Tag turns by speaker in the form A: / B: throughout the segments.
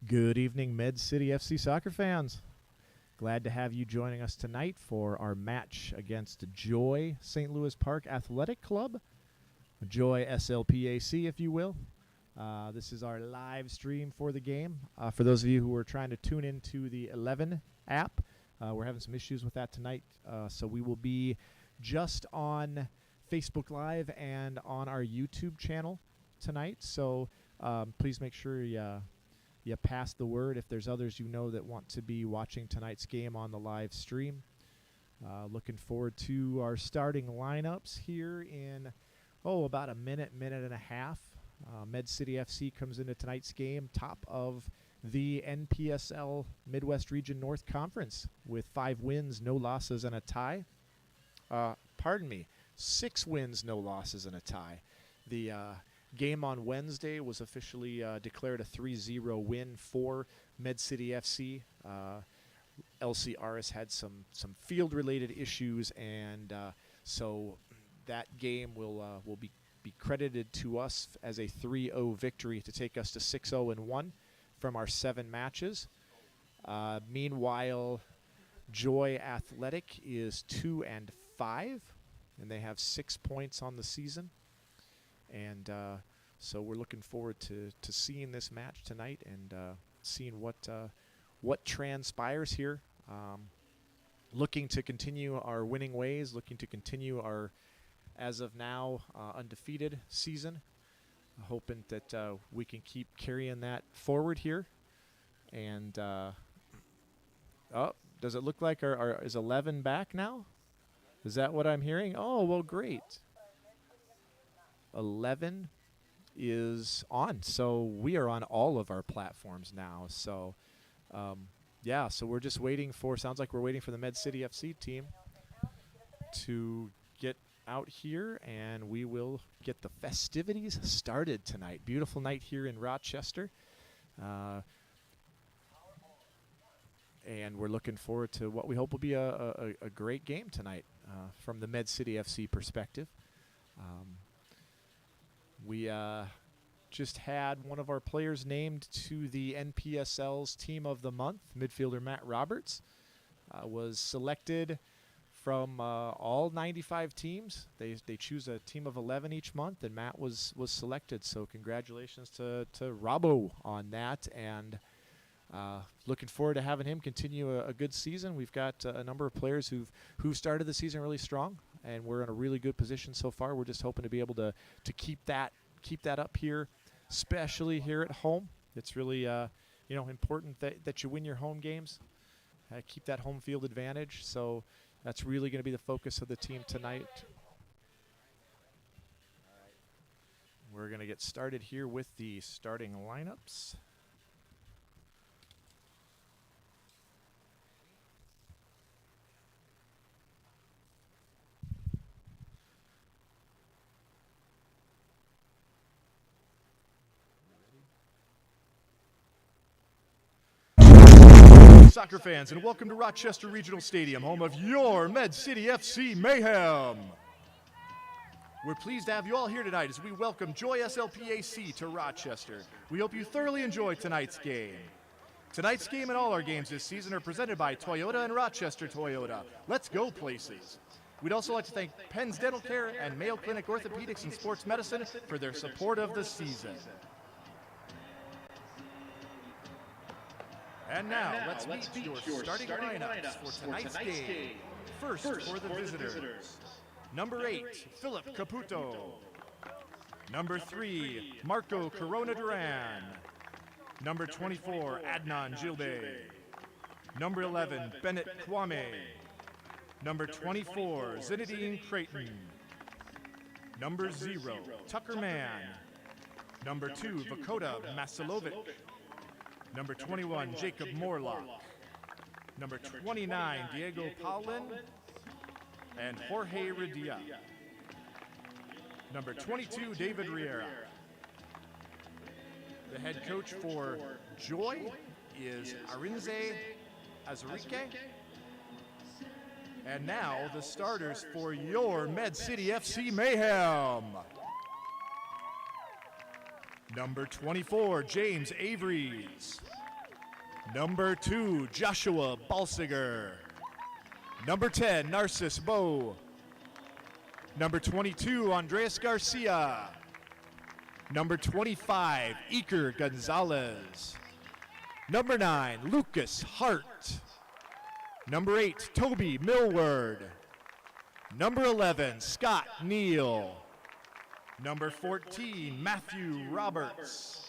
A: Good evening, Med City FC soccer fans. Glad to have you joining us tonight for our match against Joy St. Louis Park Athletic Club, Joy SLPAC, if you will. This is our live stream for the game. For those of you who are trying to tune into the 11 app, we're having some issues with that tonight, so we will be just on Facebook Live and on our YouTube channel tonight. So please make sure you pass the word if there's others you know that want to be watching tonight's game on the live stream. Looking forward to our starting lineups here in, about a minute and a half. Med City FC comes into tonight's game top of the NPSL Midwest Region North Conference with 5 wins, no losses, and a tie. 6 wins, no losses, and a tie. The game on Wednesday was officially declared a 3-0 win for Med City FC. LCRS had some field-related issues, and so that game will be credited to us as a 3-0 victory to take us to 6-0-1 from our 7 matches. Meanwhile, Joy Athletic is 2-5, and they have 6 points on the season. And so we're looking forward to seeing this match tonight and seeing what transpires here. Looking to continue our winning ways, looking to continue our, as of now, undefeated season. Hoping that we can keep carrying that forward here. And does it look like is 11 back now? Is that what I'm hearing? Oh, well, great. 11 is on, so we are on all of our platforms now. So Yeah, so we're just waiting for, sounds like we're waiting for the Med City FC team to get out here, and we will get the festivities started tonight. Beautiful night here in Rochester. And we're looking forward to what we hope will be a great game tonight from the Med City FC perspective. We just had one of our players named to the NPSL's Team of the Month. Midfielder Matt Roberts was selected from all 95 teams. They choose a team of 11 each month, and Matt was selected. So congratulations to Robbo on that, and looking forward to having him continue a good season. We've got a number of players who've started the season really strong, and we're in a really good position so far. We're just hoping to be able to keep that up here, especially here at home. It's really important that you win your home games, keep that home field advantage. So that's really going to be the focus of the team tonight. We're going to get started here with the starting lineups. Soccer fans, and welcome to Rochester Regional Stadium, home of your Med City FC Mayhem. We're pleased to have you all here tonight as we welcome Joy SLPAC to Rochester. We hope you thoroughly enjoy tonight's game. Tonight's game and all our games this season are presented by Toyota and Rochester Toyota. Let's go places. We'd also like to thank Penn's Dental Care and Mayo Clinic Orthopedics and Sports Medicine for their support of the season. And now, let's meet your starting lineups for tonight's game. First, for the visitors. Number 8, Philip Caputo. Number 3, Marco Corona Duran. Number 24, Adnan Gilbey. Number 11, Bennett Kwame. Number 24, Zinedine Creighton. Number 0, Tucker Mann. Number 2, Vakota Masilovic. Number 21, Jacob Morlock. Number 29, Diego Paulin. And Jorge Radia. Number 22, David Riera. The head coach for Joy is Arinze Azarique. And now the starters for your Med City FC Mayhem. Number 24, James Averies. Number 2, Joshua Balsiger. Number 10, Narcis Bow. Number 22, Andres Garcia. Number 25, Iker Gonzalez. Number 9, Lucas Hart. Number 8, Toby Millward. Number 11, Scott Neal. Number 14, Matthew Roberts.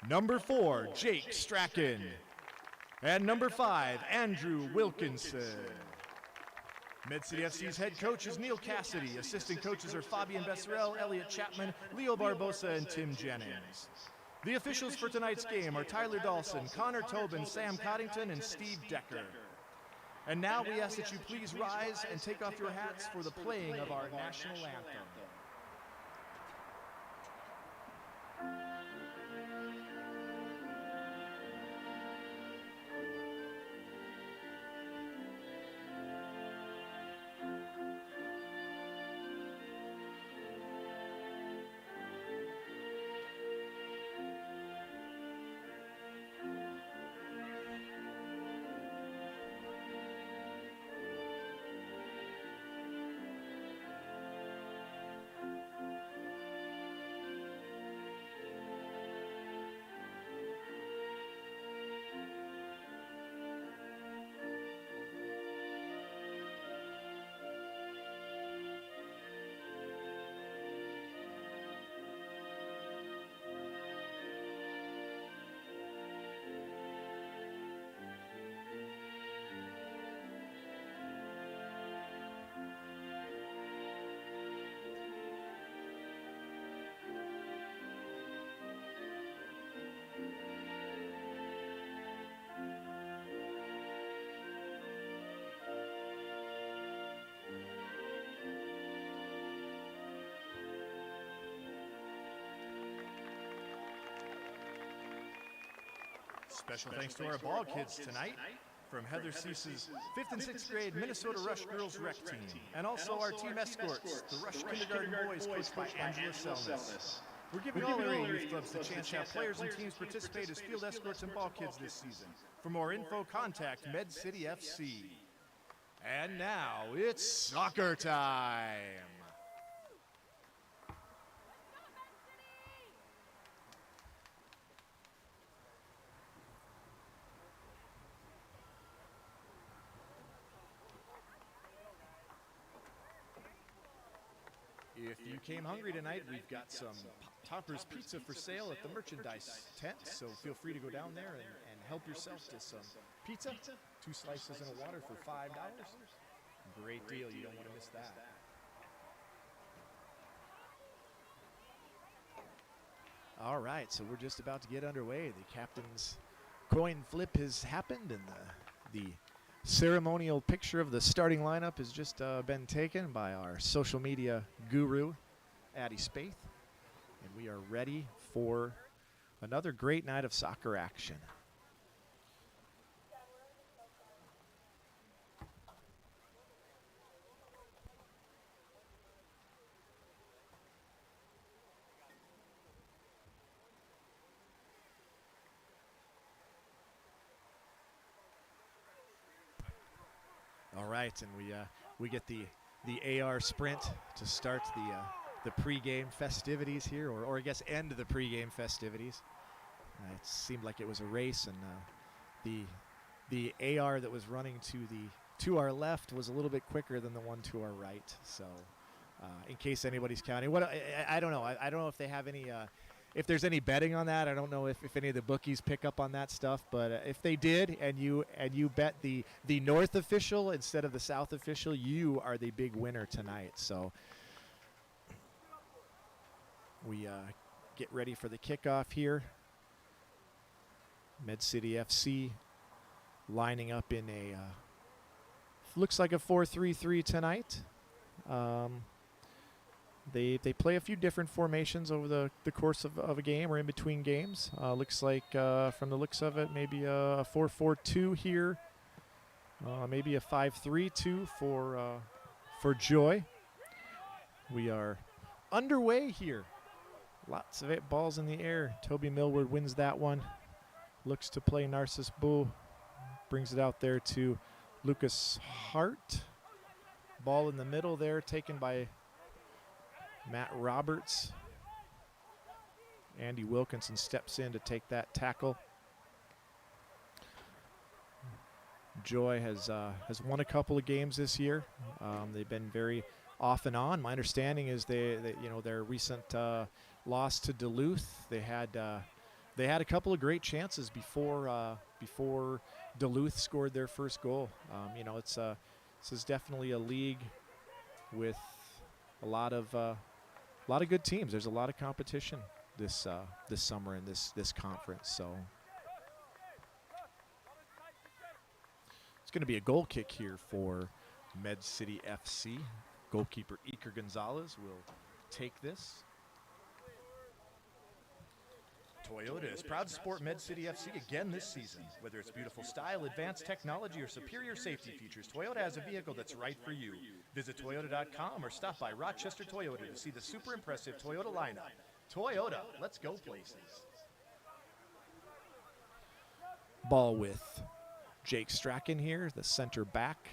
A: Number 4, Jake Strachan. And number 5, Andrew Wilkinson. Med City FC's head coach is Neil Cassidy. Assistant coaches are Fabian Besserell, Elliot Chapman, Leo Barbosa, and Tim Jennings. The officials for tonight's game are Tyler Dawson, Connor Tobin, Sam Coddington, and Steve Decker. And now we ask that you please rise and take off your hats for the playing of our national anthem. Special thanks to our ball kids tonight from Heather Cease's 5th and 6th grade Minnesota Rush Girls Rec Team, and also our team escorts, the Rush Kindergarten Boys, coached by Angela Selness. We're giving all area youth clubs the chance to have players and teams participate as field escorts and ball kids this season. For more info, contact Med City FC. And now it's soccer time. If you came hungry tonight, we've got some Topper's Pizza for sale at the merchandise tent, so feel free to go down there and help yourself to some pizza. 2 slices and a water for $5. Great deal, you don't want to miss that. All right, so we're just about to get underway. The captain's coin flip has happened, and the ceremonial picture of the starting lineup has just been taken by our social media guru, Addie Spaeth. And we are ready for another great night of soccer action. All right, and we get the AR sprint to start the pregame festivities here, or I guess end the pregame festivities. It seemed like it was a race, and the AR that was running to our left was a little bit quicker than the one to our right. So, in case anybody's counting, I don't know. I don't know if they have any. If there's any betting on that, I don't know if any of the bookies pick up on that stuff. But if they did, and you bet the north official instead of the south official, you are the big winner tonight. So we get ready for the kickoff here. Med City FC lining up in a looks like a 4-3-3 tonight. They play a few different formations over the course of a game or in between games. Looks like, from the looks of it, maybe a 4-4-2 here. Maybe a 5-3-2 for Joy. We are underway here. Lots of balls in the air. Toby Millward wins that one. Looks to play Narcissus Bull. Brings it out there to Lucas Hart. Ball in the middle there, taken by Matt Roberts. Andy Wilkinson steps in to take that tackle. Joy has won a couple of games this year. They've been very off and on. My understanding is their recent loss to Duluth. They had a couple of great chances before Duluth scored their first goal. This is definitely a league with a lot of good teams. There's a lot of competition this summer in this conference. So it's going to be a goal kick here for Med City FC. Goalkeeper Iker Gonzalez will take this. Toyota is proud to support Med City FC again this season. Whether it's beautiful style, advanced technology, or superior safety features, Toyota has a vehicle that's right for you. Visit Toyota.com or stop by Rochester Toyota to see the super impressive Toyota lineup. Toyota, let's go places. Ball with Jake Strachan here, the center back,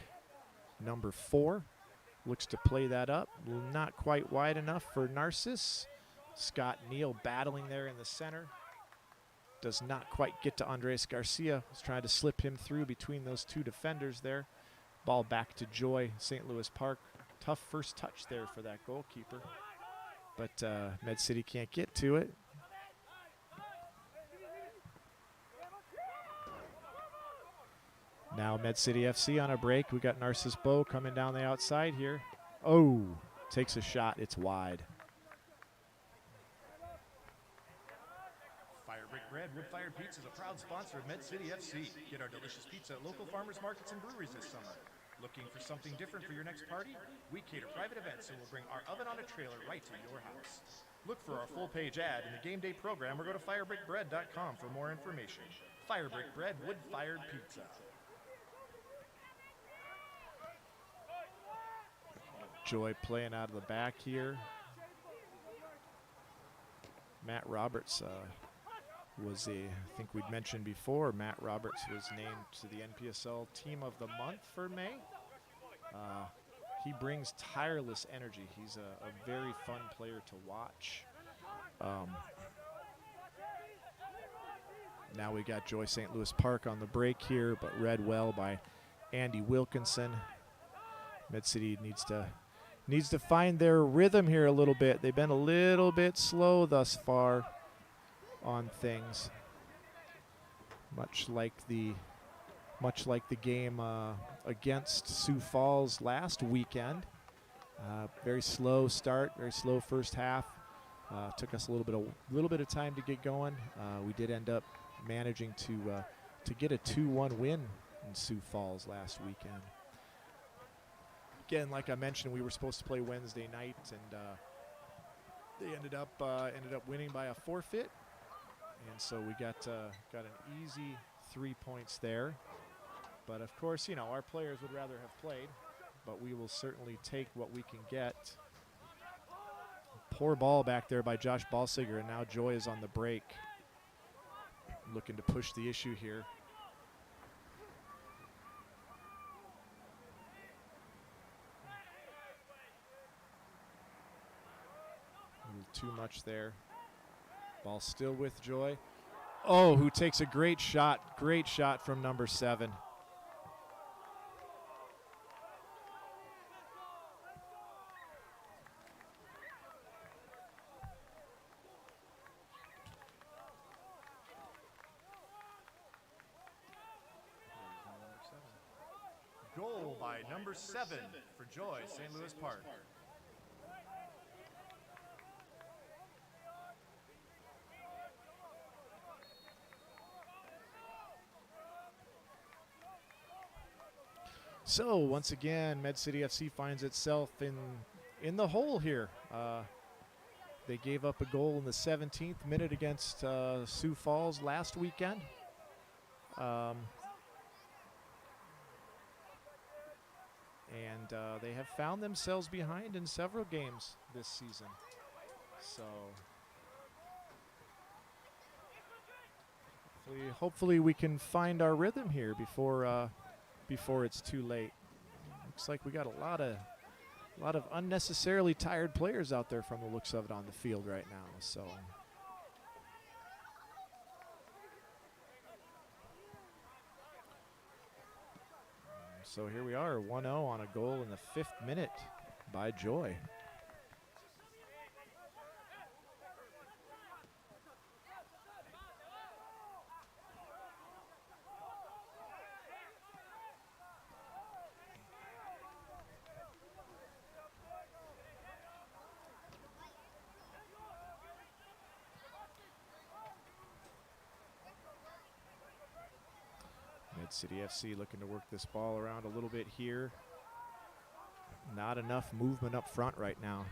A: number 4. Looks to play that up. Not quite wide enough for Narcissus. Scott Neal battling there in the center. Does not quite get to Andres Garcia. Was trying to slip him through between those 2 defenders there. Ball back to Joy, St. Louis Park. Tough first touch there for that goalkeeper. But Med City can't get to it. Now Med City FC on a break. We got Narcissus Bow coming down the outside here. Oh, takes a shot. It's wide. Fire Brick Bread Wood-Fired Pizza is a proud sponsor of Med City FC. Get our delicious pizza at local farmers markets and breweries this summer. Looking for something different for your next party? We cater private events and we'll bring our oven on a trailer right to your house.
B: Look for our full-page ad in the game day program or go to firebrickbread.com for more information. Firebrick Bread, wood-fired pizza.
A: Joy playing out of the back here. Matt Roberts was I think we'd mentioned before, Matt Roberts was named to the NPSL Team of the Month for May. He brings tireless energy. He's a very fun player to watch. Now we got Joy St. Louis Park on the break here, but read well by Andy Wilkinson. Med City needs to find their rhythm here a little bit. They've been a little bit slow thus far on things, much like the game against Sioux Falls last weekend. Very slow start, very slow first half. Took us a little bit of time to get going. We did end up managing to get a 2-1 win in Sioux Falls last weekend. Again, like I mentioned, we were supposed to play Wednesday night, and they ended up winning by a forfeit, and so we got an easy 3 points there. But of course, you know, our players would rather have played, but we will certainly take what we can get. Poor ball back there by Josh Balsiger, and now Joy is on the break, looking to push the issue here. A little too much there. Ball still with Joy. Oh, who takes a great shot from number 7.
B: Goal by number 7 for Joy St. Louis Park.
A: So once again, Med City FC finds itself in the hole here. They gave up a goal in the 17th minute against Sioux Falls last weekend. And they have found themselves behind in several games this season. So hopefully we can find our rhythm here before it's too late. Looks like we got a lot of unnecessarily tired players out there from the looks of it on the field right now. So here we are, 1-0 on a goal in the 5th minute by Joy. Med City FC looking to work this ball around a little bit here. Not enough movement up front right now.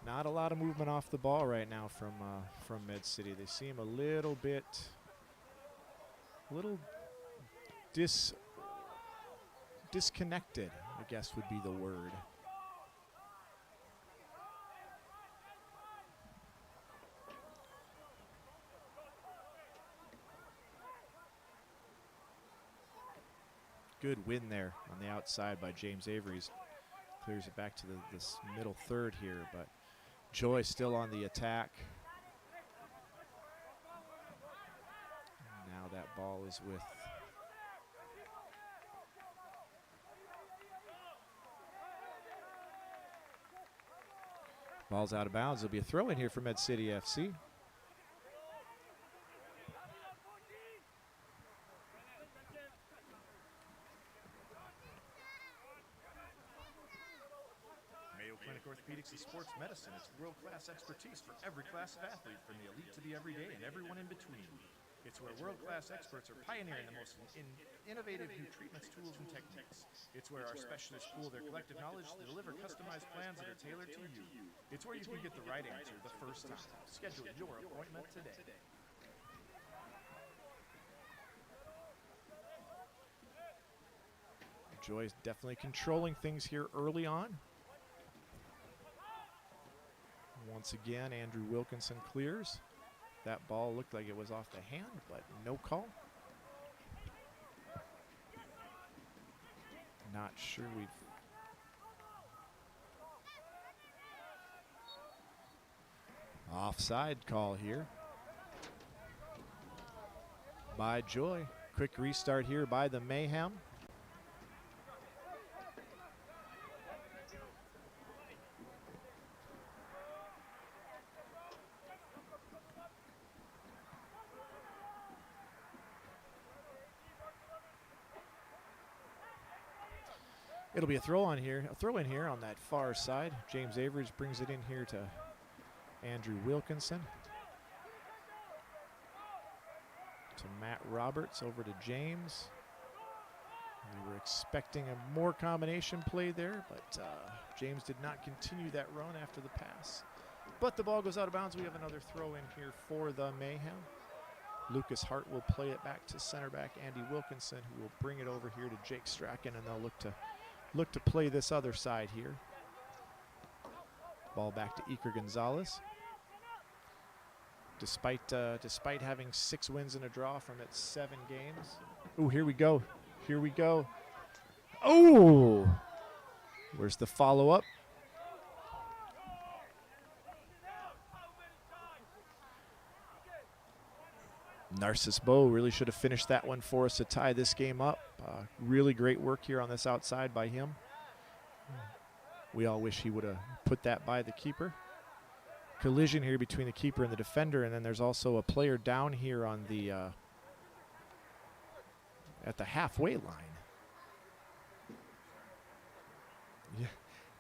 A: Not a lot of movement off the ball right now from Med City. They seem a little disconnected, I guess would be the word. Good win there on the outside by James Avery's. Clears it back to this middle third here, but Joy still on the attack. Now that ball is with ball's out of bounds. There'll be a throw in here for Med City FC.
B: Orthopedics and sports medicine. It's world-class expertise for every class of athlete, from the elite to the everyday and everyone in between. It's where world-class experts are pioneering the most innovative new treatments, tools, and techniques. It's where our specialists pool their collective knowledge to deliver customized plans that are tailored to you. It's where you can get the right answer the first time. Schedule your appointment today.
A: Joy is definitely controlling things here early on. Once again, Andrew Wilkinson clears. That ball looked like it was off the hand, but no call. Not sure we've... Offside call here by Joy. Quick restart here by the Mayhem. It'll be a throw in here on that far side. James Averidge brings it in here to Andrew Wilkinson. To Matt Roberts, over to James. We were expecting a more combination play there, but James did not continue that run after the pass. But the ball goes out of bounds. We have another throw in here for the Mayhem. Lucas Hart will play it back to center back Andy Wilkinson, who will bring it over here to Jake Strachan, and they'll look to play this other side here. Ball back to Iker Gonzalez. Despite having 6 wins and a draw from its 7 games. Oh, here we go. Here we go. Oh! Where's the follow-up? Narcissus Bow really should have finished that one for us to tie this game up. Really great work here on this outside by him. We all wish he would have put that by the keeper. Collision here between the keeper and the defender, and then there's also a player down here on the at the halfway line.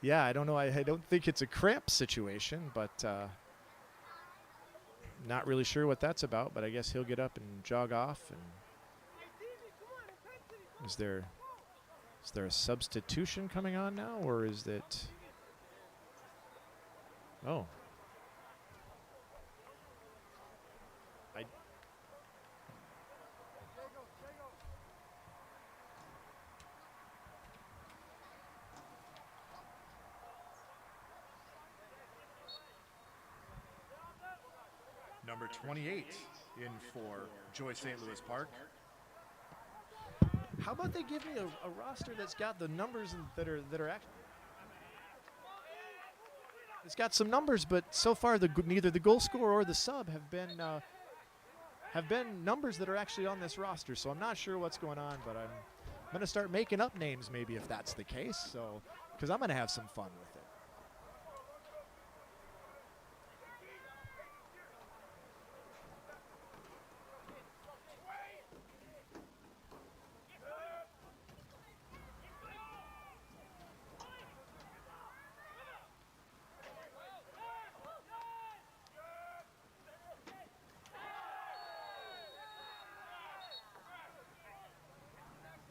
A: Yeah, I don't know. I don't think it's a cramp situation, but not really sure what that's about. But I guess he'll get up and jog off. And is there a substitution coming on now, or is it? Oh.
B: Number 28 in for Joy St. Louis Park.
A: How about they give me a roster that's got the numbers that are actually. It's got some numbers, but so far neither the goal scorer or the sub have been numbers that are actually on this roster. So I'm not sure what's going on, but I'm going to start making up names maybe if that's the case. So because I'm going to have some fun with it.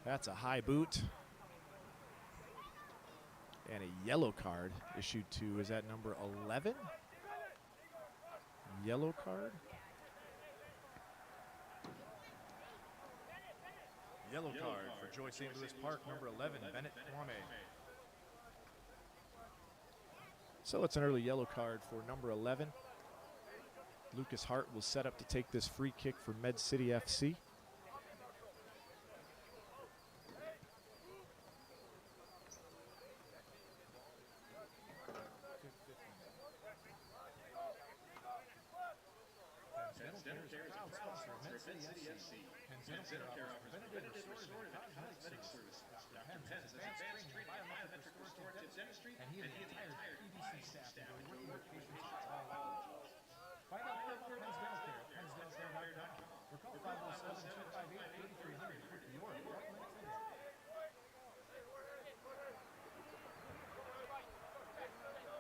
A: That's a high boot. And a yellow card issued to, is that number 11? Yellow card.
B: Yellow card for Joy St. Louis Park, number 11, Bennett Kwame.
A: So it's an early yellow card for number 11. Lucas Hart will set up to take this free kick for Med City FC.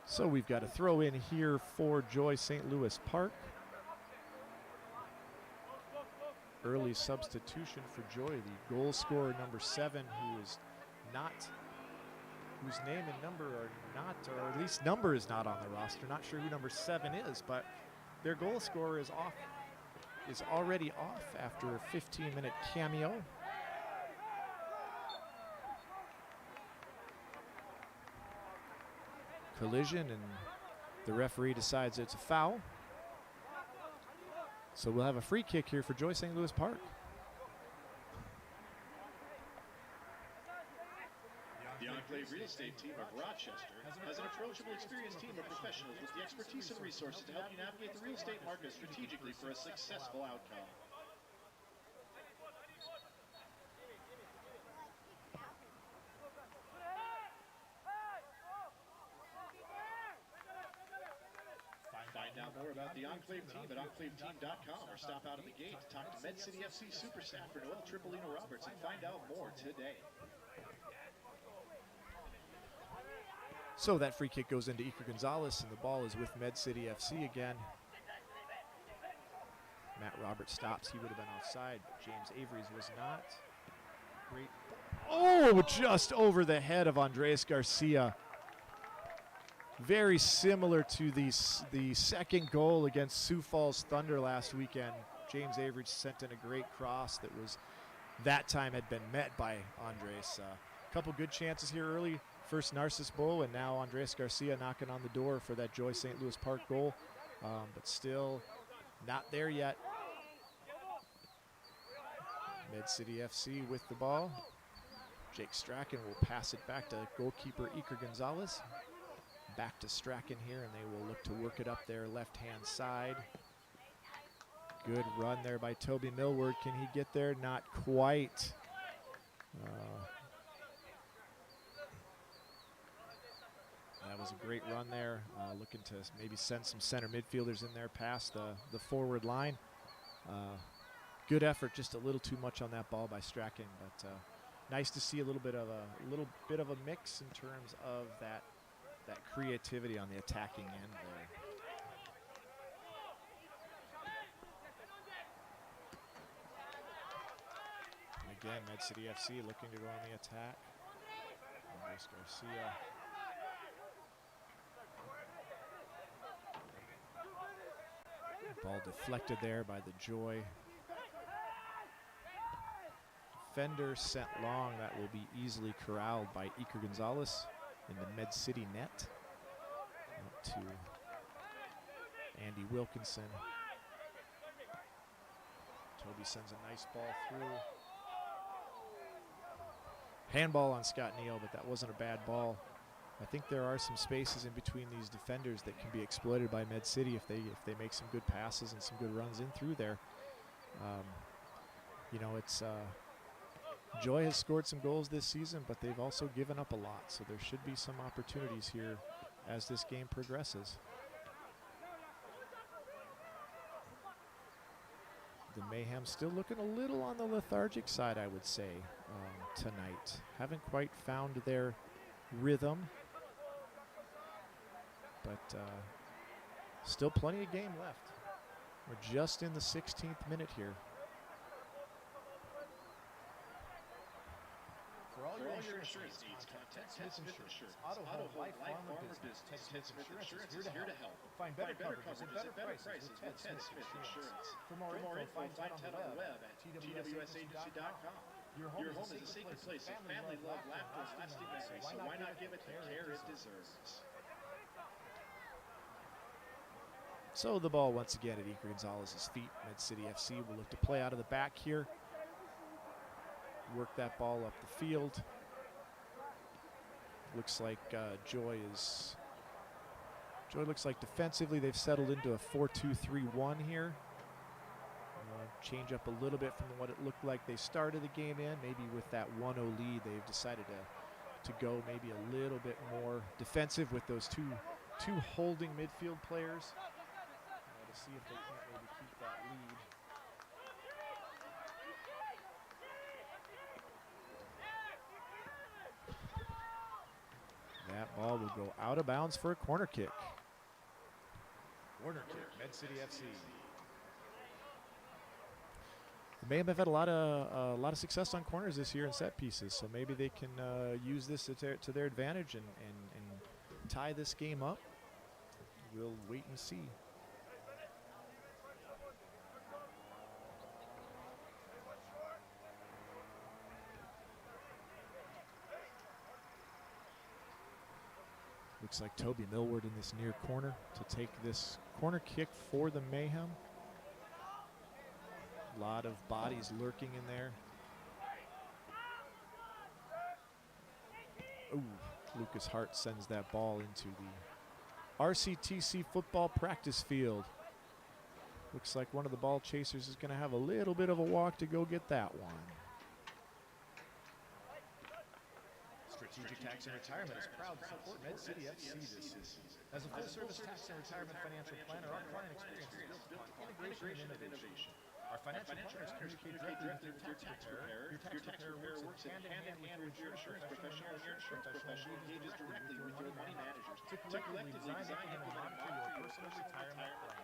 A: So we've got a throw in here for Joy St. Louis Park. Early substitution for Joy, the goal scorer number 7, who is whose name and number are not, or at least number is not on the roster. Not sure who number 7 is, but their goal scorer is already off after a 15-minute cameo. Collision, and the referee decides it's a foul. So we'll have a free kick here for Joy St. Louis Park.
C: The Enclave Real Estate team of Rochester has an approachable, experienced team of professionals with the expertise and resources to help you navigate the real estate market strategically for a successful outcome. Find out more about the Enclave team at enclaveteam.com or stop out at the gate to talk to Med City FC Super Stafford Noel Tripolino Roberts and find out more today.
A: So that free kick goes into Iker Gonzalez, and the ball is with Med City FC again. Matt Roberts stops. He would have been offside, but James Avery's was not. Great. Oh, just over the head of Andres Garcia. Very similar to the second goal against Sioux Falls Thunder last weekend. James Avery sent in a great cross that was, that time had been met by Andres. A couple good chances here early. First Narcissus Bow, and now Andres Garcia knocking on the door for that Joy St. Louis Park goal, but still not there yet. Med City FC with the ball. Jake Strachan will pass it back to goalkeeper Iker Gonzalez. Back to Strachan here, and they will look to work it up there left-hand side. Good run there by Toby Millward. Can he get there? Not quite. That was a great run there. Looking to maybe send some center midfielders in there past the forward line. Good effort, just a little too much on that ball by Strachan, but nice to see a little bit of a mix in terms of that creativity on the attacking end there. And again, Med City FC looking to go on the attack. Andres Garcia. Ball deflected there by the Joy defender, sent long. That will be easily corralled by Iker Gonzalez in the Med City net. Up to Andy Wilkinson. Toby sends a nice ball through. Handball on Scott Neal, but that wasn't a bad ball. I think there are some spaces in between these defenders that can be exploited by Med City if they make some good passes and some good runs in through there. You know, it's Joy has scored some goals this season, but they've also given up a lot, so there should be some opportunities here as this game progresses. The Mayhem still looking a little on the lethargic side, I would say, tonight. Haven't quite found their rhythm, but still plenty of game left. We're just in the 16th minute here.
B: For all your insurance needs, contact Ted Smith Insurance. Auto, home, life, farm, or business. Ted Smith Insurance is here to help. Find better coverages at better prices with Ted Smith Insurance. For more info, find Ted on the web at twsagency.com. Your home is a sacred place of family love, laughter, and lasting memories, so why not give it the care it deserves?
A: So the ball once again at Iker Gonzalez's feet. Med City FC will look to play out of the back here. Work that ball up the field. Looks like Joy looks like defensively they've settled into a 4-2-3-1 here. Change up a little bit from what it looked like they started the game in. Maybe with that 1-0 lead, they've decided to go maybe a little bit more defensive with those two holding midfield players to see if they can't maybe keep that lead. That ball will go out of bounds for a corner kick.
B: Corner kick, Med City FC.
A: Mayhem have had a lot of success on corners this year and set pieces, so maybe they can use this to their advantage and tie this game up. We'll wait and see. Looks like Toby Millward in this near corner to take this corner kick for the Mayhem. A lot of bodies lurking in there. Ooh, Lucas Hart sends that ball into the RCTC football practice field. Looks like one of the ball chasers is going to have a little bit of a walk to go get that one.
B: Strategic Tax and Retirement is proud to support Med City FC this season. As a full-service tax and retirement financial planner, our client experience is built upon integration and innovation. Our financial planners communicate directly with your tax preparer. Your tax preparer works hand-in-hand with your insurance professional, and your insurance professional engages directly with your money managers to collectively design and monitor your personal retirement plan.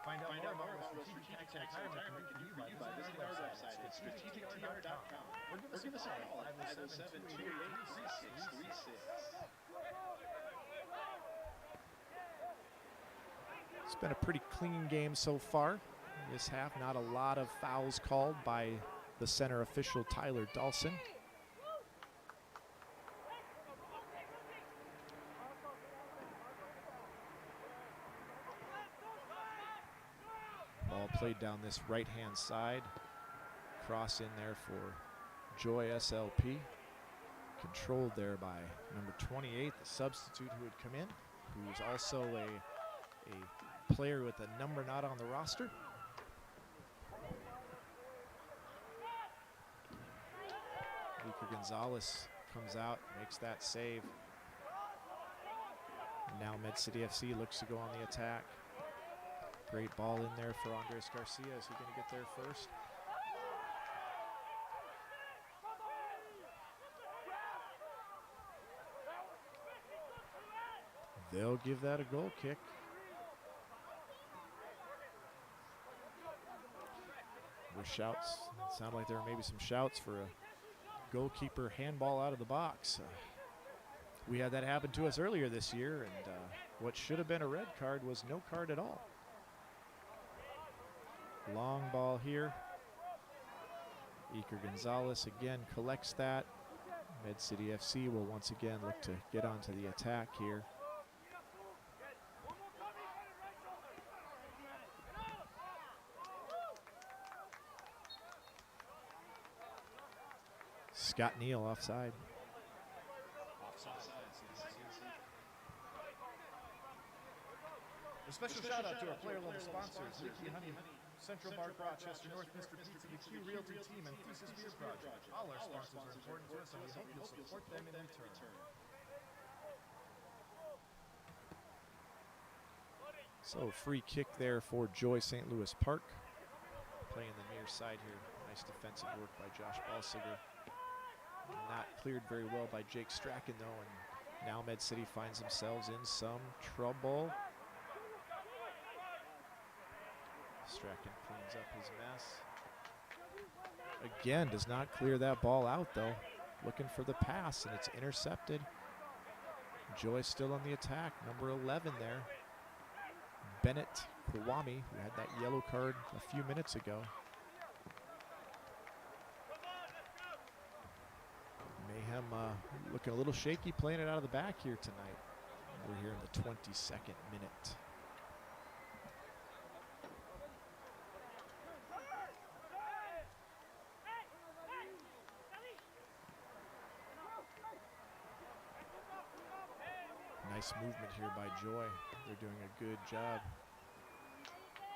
B: Find out more about what Strategic Tax and Retirement can do for you by visiting our website at strategictr.com or give us a call at 507-288-3636.
A: It's been a pretty clean game so far. This half, not a lot of fouls called by the center official, Tyler Dawson. Ball played down this right-hand side. Cross in there for Joy SLP. Controlled there by number 28, the substitute who had come in, who is also a player with a number not on the roster. Luca Gonzalez comes out, makes that save. Now Med City FC looks to go on the attack. Great ball in there for Andres Garcia. Is he going to get there first? They'll give that a goal kick. With shouts, sound like there may be some shouts for a goalkeeper handball out of the box. We had that happen to us earlier this year, and what should have been a red card was no card at all. Long ball here. Iker Gonzalez again collects that. Med City FC will once again look to get onto the attack here. Scott Neal offside.
B: A special shout out to our player level sponsors, Leaky Honey, Central Park, Rochester, North Mr. Pizza, the Q Realty Team, and Thesis Beer Project. All our sponsors are important to us, and we hope you'll support them in return.
A: So free kick there for Joy St. Louis Park. Playing the near side here. Nice defensive work by Josh Balsiger. Not cleared very well by Jake Strachan though, and now Med City finds themselves in some trouble. Strachan cleans up his mess. Again, does not clear that ball out though. Looking for the pass, and it's intercepted. Joy still on the attack, number 11 there. Bennett Kwame, who had that yellow card a few minutes ago. Mayhem looking a little shaky playing it out of the back here tonight. We're here in the 22nd minute. Nice movement here by Joy. They're doing a good job.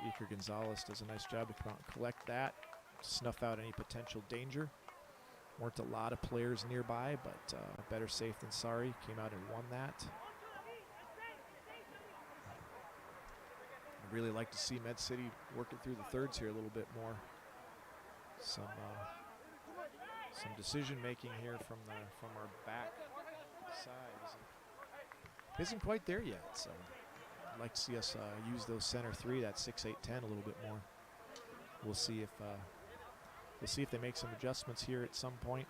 A: Iker Gonzalez does a nice job to come out and collect that, snuff out any potential danger. Weren't a lot of players nearby, but better safe than sorry. Came out and won that. I'd really like to see Med City working through the thirds here a little bit more. Some decision making here from our back side isn't quite there yet. So I'd like to see us use those center three, that 6, 8, 10 a little bit more. We'll see if We'll see if they make some adjustments here at some point.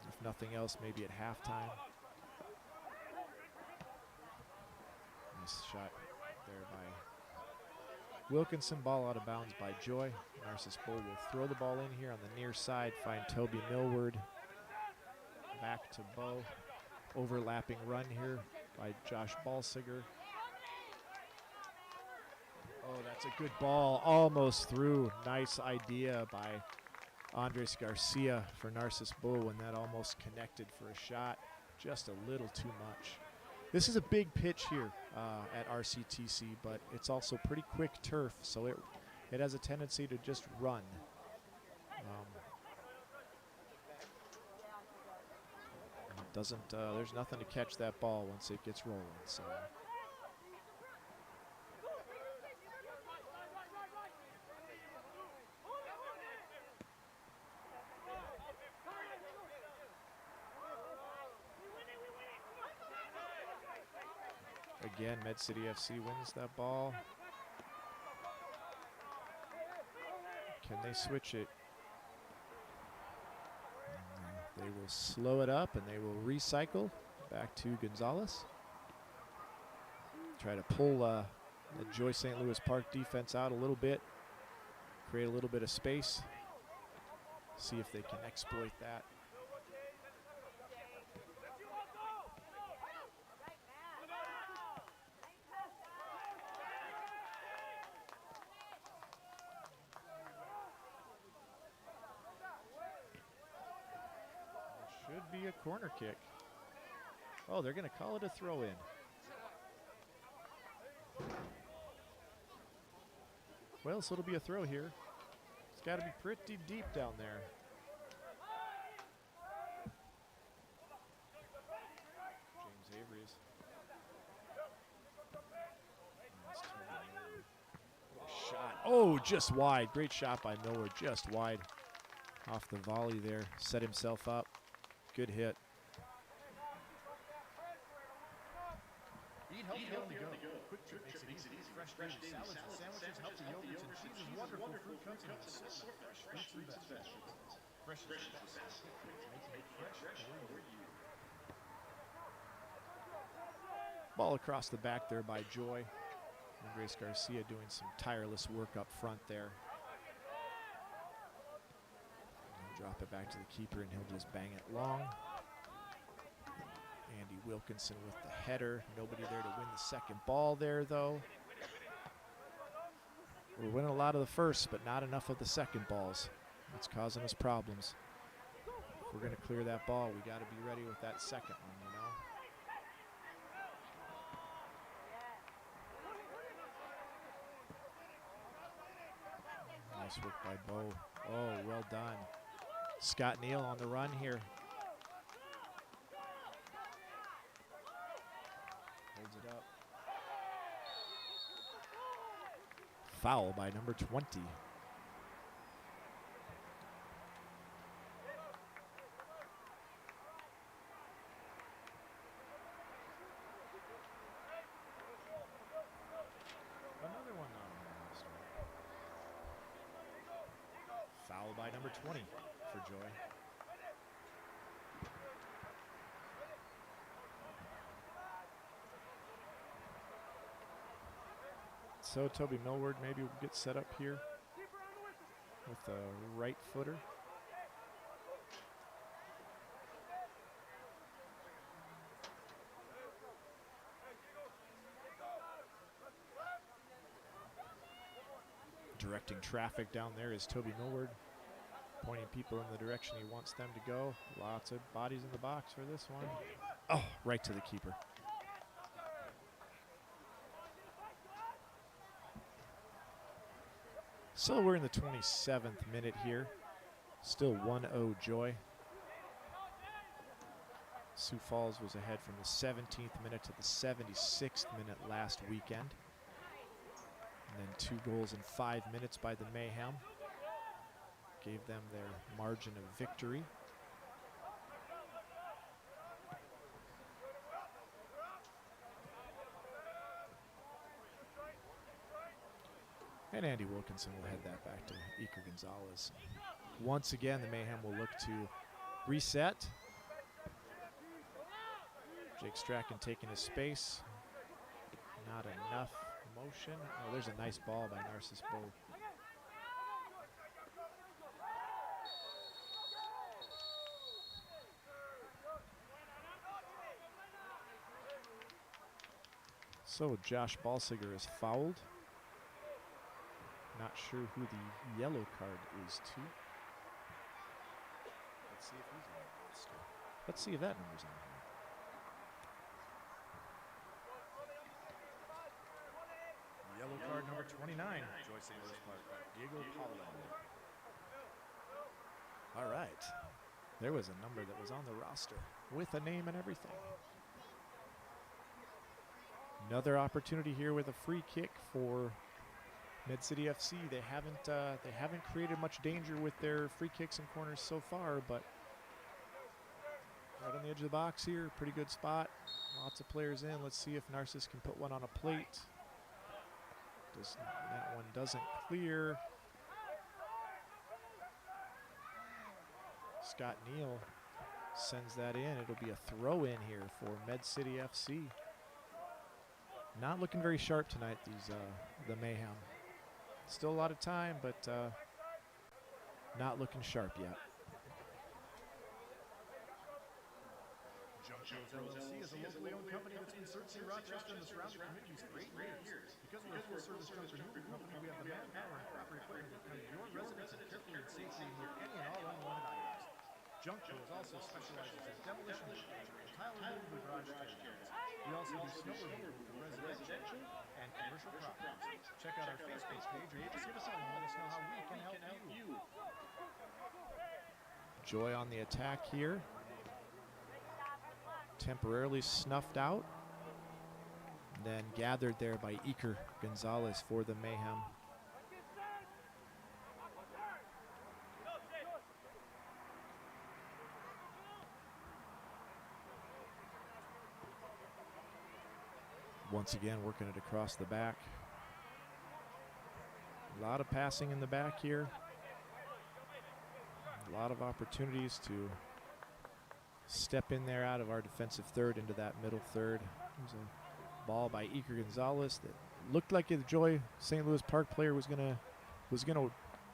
A: If nothing else, maybe at halftime. Nice shot there by Wilkinson. Ball out of bounds by Joy. Narcissus Bull will throw the ball in here on the near side. Find Toby Millward. Back to Bo. Overlapping run here by Josh Balsiger. Oh, that's a good ball. Almost through. Nice idea by Andres Garcia for Narcissus Bull when that almost connected for a shot. Just a little too much. This is a big pitch here at RCTC, but it's also pretty quick turf, so it has a tendency to just run. There's nothing to catch that ball once it gets rolling. So. Again, Med City FC wins that ball. Can they switch it? They will slow it up and they will recycle back to Gonzalez. Try to pull the Joy St. Louis Park defense out a little bit. Create a little bit of space. See if they can exploit that. Should be a corner kick. Oh, they're going to call it a throw-in. Well, so it'll be a throw here. It's got to be pretty deep down there. James Avery's. Shot. Oh, just wide. Great shot by Millward. Just wide. Off the volley there. Set himself up. Good hit.
B: Eat healthy on the go. Quick Trip makes it easy. Fresh daily salads and sandwiches, healthy yogurts and cheeses, wonderful fruit cups, and assortment of fresh fruits and vegetables. Fresh is the best. Making it fresh for you.
A: Ball across the back there by Joy. Andres Garcia doing some tireless work up front there. Drop it back to the keeper, and he'll just bang it long. Andy Wilkinson with the header. Nobody there to win the second ball there, though. We're winning a lot of the first, but not enough of the second balls. It's causing us problems. If we're going to clear that ball, we got to be ready with that second one, you know. Nice work by Bo. Oh, well done. Scott Neal on the run here. Holds it up. Foul by number 20. Another one on the roster. Foul by number 20. For Joy. So Toby Millward maybe will get set up here with a right footer. Directing traffic down there is Toby Millward. Pointing people in the direction he wants them to go. Lots of bodies in the box for this one. Oh, right to the keeper. So we're in the 27th minute here. Still 1-0 Joy. Sioux Falls was ahead from the 17th minute to the 76th minute last weekend. And then 2 goals in 5 minutes by the Mayhem. Gave them their margin of victory. And Andy Wilkinson will head that back to Iker Gonzalez. Once again, the Mayhem will look to reset. Jake Strachan taking his space. Not enough motion. Oh, there's a nice ball by Narcissus Bull. So Josh Balsiger is fouled. Not sure who the yellow card is to.
B: Let's see if he's on the roster.
A: Let's see if that number's on here.
B: Yellow card number 29, Joy St. Louis Park, Diego Paulin.
A: All right. There was a number that was on the roster with a name and everything. Another opportunity here with a free kick for Med City FC. They haven't created much danger with their free kicks and corners so far, but right on the edge of the box here, pretty good spot. Lots of players in. Let's see if Narcissus can put one on a plate. That one doesn't clear. Scott Neal sends that in. It'll be a throw in here for Med City FC. Not looking very sharp tonight, the Mayhem. Still a lot of time, but not looking sharp yet.
B: Junkos LLC is a locally owned company that's been servicing Rochester and the surrounding communities for 8 years. Because we're a full-service junk removal company, we have the manpower and proper equipment to come to your residence and carefully and safely remove any and all unwanted items. Junkos also specializes in demolition and tile removal with garage tear-downs. We also do snow removal for residential and commercial properties. Check out our Facebook page or just give us a call and let us know how we can help you.
A: Joy on the attack here. Temporarily snuffed out. Then gathered there by Iker Gonzalez for the Mayhem. Once again, working it across the back. A lot of passing in the back here. A lot of opportunities to step in there out of our defensive third into that middle third. There's a ball by Iker Gonzalez that looked like the Joy St. Louis Park player was gonna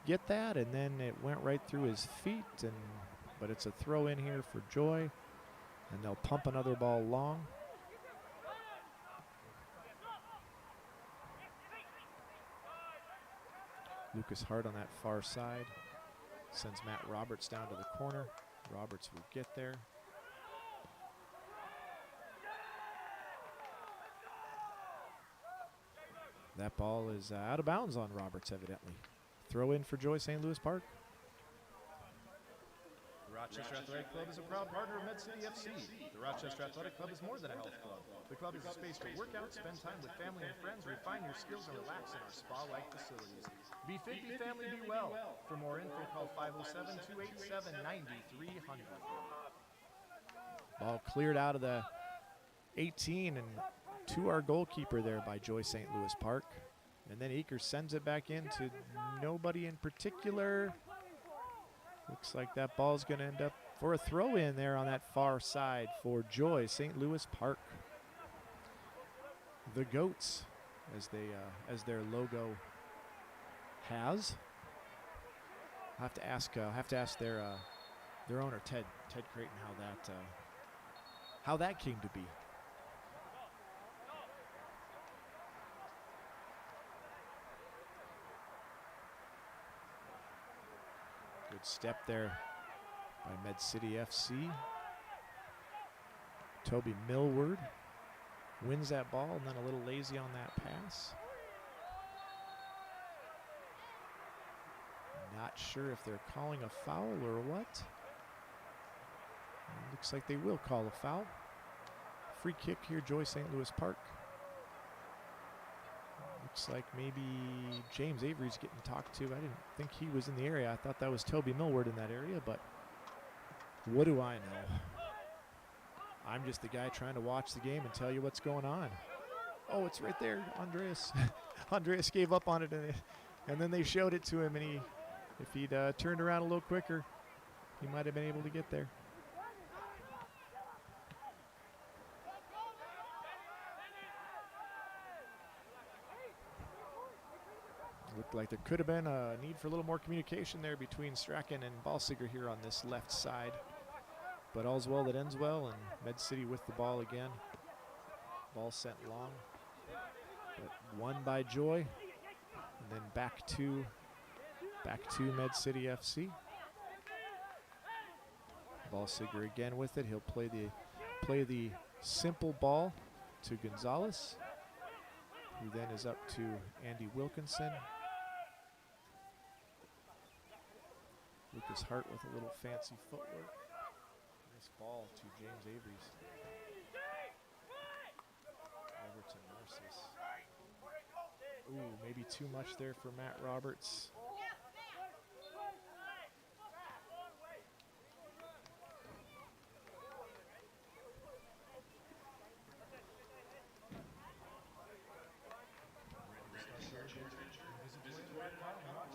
A: get that, and then it went right through his feet. But it's a throw in here for Joy, and they'll pump another ball long. Lucas Hart on that far side sends Matt Roberts down to the corner. Roberts will get there. That ball is out of bounds on Roberts, evidently. Throw in for Joy St. Louis Park.
B: Rochester Athletic Club is a proud partner of Med City FC. The Rochester Athletic Club is more than a health club. The club is a space to work out, spend time with family and friends, refine your skills, and relax in our spa-like facilities. Be fit, be family, be well. For more info, call 507-287-9300.
A: Ball cleared out of the 18 and to our goalkeeper there by Joy St. Louis Park. And then Eker sends it back into nobody in particular. Looks like that ball's going to end up for a throw in there on that far side for Joy St. Louis Park. The Goats, as their logo has. I'll have to ask their owner Ted Creighton how that came to be. Good step there by Med City FC. Toby Millward wins that ball, and then a little lazy on that pass. Not sure if they're calling a foul or what. It looks like they will call a foul. Free kick here, Joy St. Louis Park. Looks like maybe James Avery's getting talked to. I didn't think he was in the area. I thought that was Toby Millward in that area, but what do I know? I'm just the guy trying to watch the game and tell you what's going on. Oh, it's right there, Andreas. Andreas gave up on it, and then they showed it to him, and If he'd turned around a little quicker, he might have been able to get there. Looked like there could have been a need for a little more communication there between Strachan and Balsiger here on this left side. But all's well that ends well, and Med City with the ball again. Ball sent long, but won by Joy, and then back to Med City FC. Balsiger again with it. He'll play the simple ball to Gonzalez, who then is up to Andy Wilkinson. Lucas Hart with a little fancy footwork. Nice ball to James Avery's. Over to Narcissus. Ooh, maybe too much there for Matt Roberts.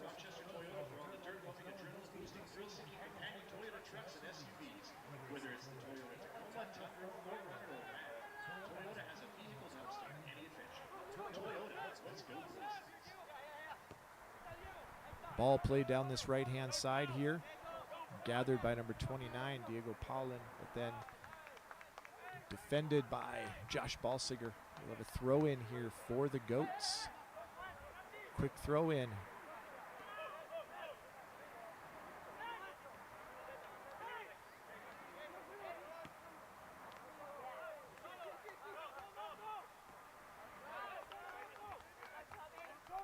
C: Rochester Toyota for all the dirt bumping adrenaline boosting thrill seeking companion Toyota trucks and SUVs. Whether it's the Toyota Tacoma, Tundra, 4Runner, or Ram, Toyota has a vehicle to jumpstart any adventure. Toyota, let's go places.
A: Ball played down this right-hand side here. Gathered by number 29, Diego Paulin, but then defended by Josh Balsiger. We'll have a throw in here for the Goats. Quick throw in.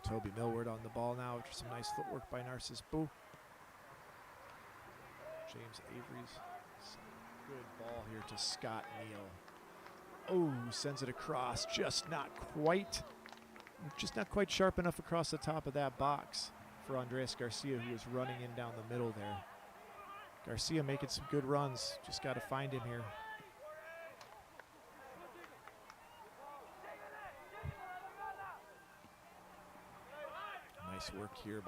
A: Toby Millward on the ball now after some nice footwork by Narcissus Boo. James Avery's good ball here to Scott Neal. Oh, sends it across, just not quite sharp enough across the top of that box for Andres Garcia, who is running in down the middle there. Garcia making some good runs, just got to find him here. Nice work here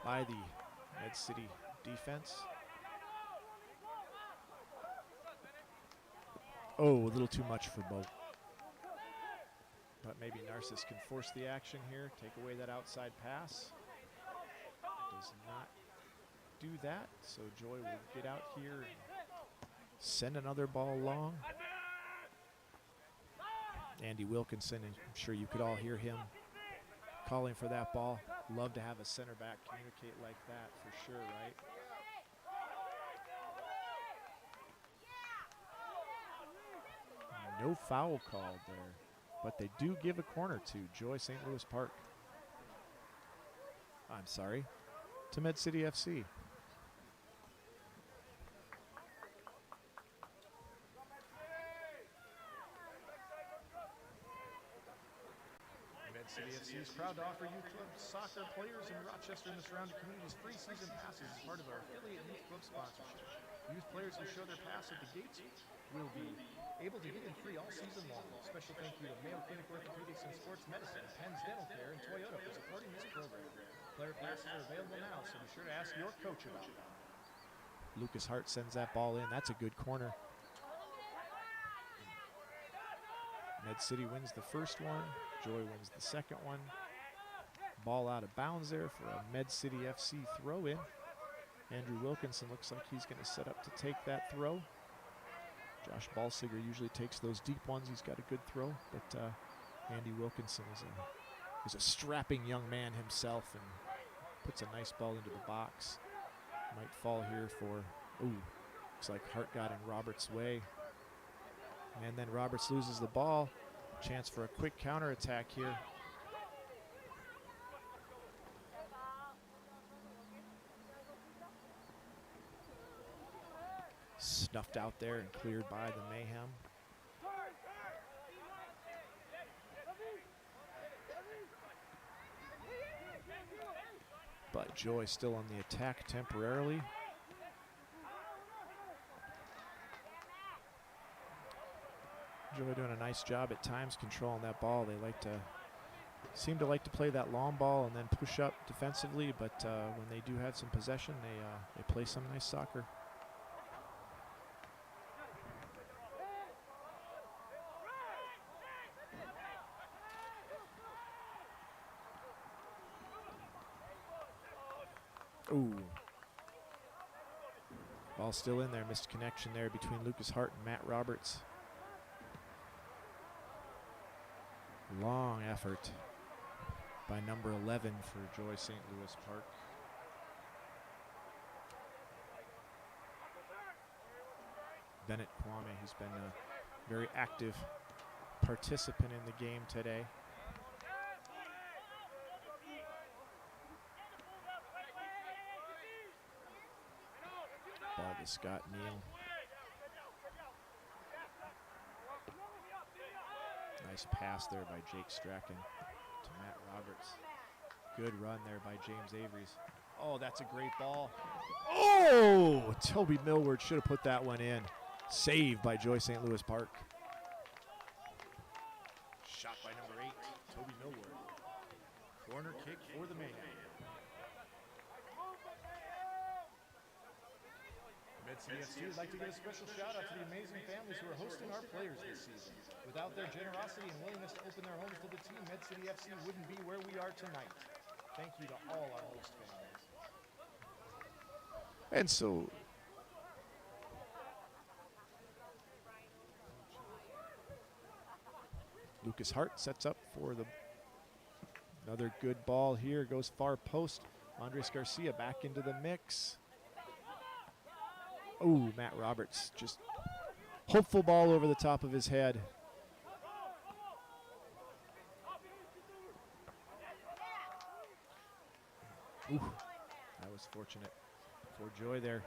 A: by the Med City defense. Oh, a little too much for Bo. But maybe Narcissus can force the action here, take away that outside pass. Does not do that, so Joy will get out here and send another ball long. Andy Wilkinson, and I'm sure you could all hear him calling for that ball. Love to have a center back communicate like that for sure, right? No foul called there, but they do give a corner to Joy St. Louis Park. I'm sorry, to Med City FC.
B: Med City FC is proud to offer youth club soccer players in Rochester and the surrounding communities free season passes as part of our affiliate youth club sponsorship. Youth players who show their pass at the gates will be able to get in free all season long. Special thank you to Mayo Clinic Orthopedics and Sports Medicine, Penn's Dental Care, and Toyota for supporting this program. Player passes are available now, so be sure to ask your coach about them.
A: Lucas Hart sends that ball in. That's a good corner. Med City wins the first one. Joy wins the second one. Ball out of bounds there for a Med City FC throw in. Andrew Wilkinson looks like he's going to set up to take that throw. Josh Balsiger usually takes those deep ones. He's got a good throw, but Andy Wilkinson is a strapping young man himself and puts a nice ball into the box. Might fall here for, looks like Hart got in Roberts' way. And then Roberts loses the ball. Chance for a quick counterattack here. Snuffed out there and cleared by the Mayhem. But Joy still on the attack temporarily. Joy doing a nice job at times controlling that ball. They like to seem to like to play that long ball and then push up defensively, but when they do have some possession, they play some nice soccer. Ooh. Ball still in there. Missed connection there between Lucas Hart and Matt Roberts. Long effort by number 11 for Joy St. Louis Park. Bennett Kwame, who's been a very active participant in the game today. Ball to Scott Neal. Nice pass there by Jake Strachan to Matt Roberts. Good run there by James Avery's. Oh, that's a great ball. Oh, Toby Millward should have put that one in. Saved by Joy St. Louis Park. Shot by number 8, Toby Millward. Corner kick for the Mayhem.
B: Med City FC would like to give a special shout out to the amazing families who are hosting our players this season. Without their generosity and willingness to open their homes to the team, Med City FC wouldn't be where we are tonight. Thank you to all our host families.
A: And so Lucas Hart sets up for another good ball here. Goes far post. Andres Garcia back into the mix. Oh, Matt Roberts, just hopeful ball over the top of his head. Ooh, that was fortunate for Joy there.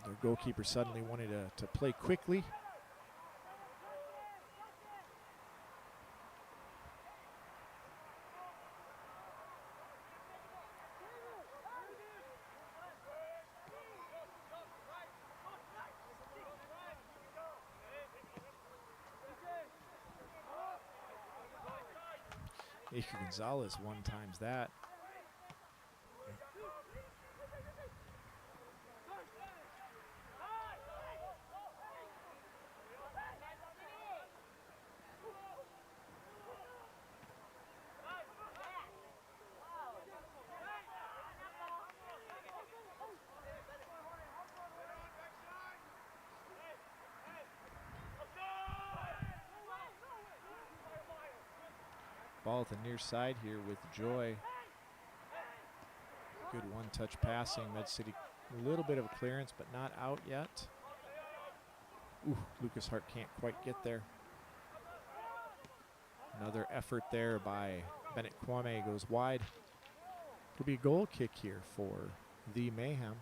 A: Their goalkeeper suddenly wanted to play quickly. Iker Gonzalez one times that. Ball at the near side here with Joy. Good one-touch passing. Med City, a little bit of a clearance, but not out yet. Ooh, Lucas Hart can't quite get there. Another effort there by Bennett Kwame, goes wide. Could be a goal kick here for the Mayhem.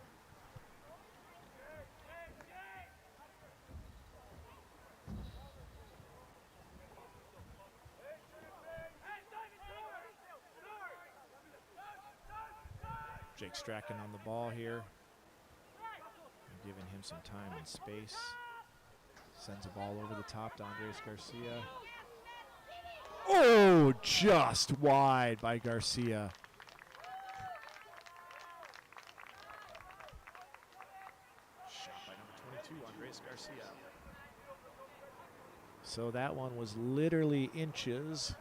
A: Jake Strachan on the ball here. Giving him some time and space. Sends a ball over the top to Andres Garcia. Oh, just wide by Garcia. Shot by number 22, Andres Garcia. So that one was literally inches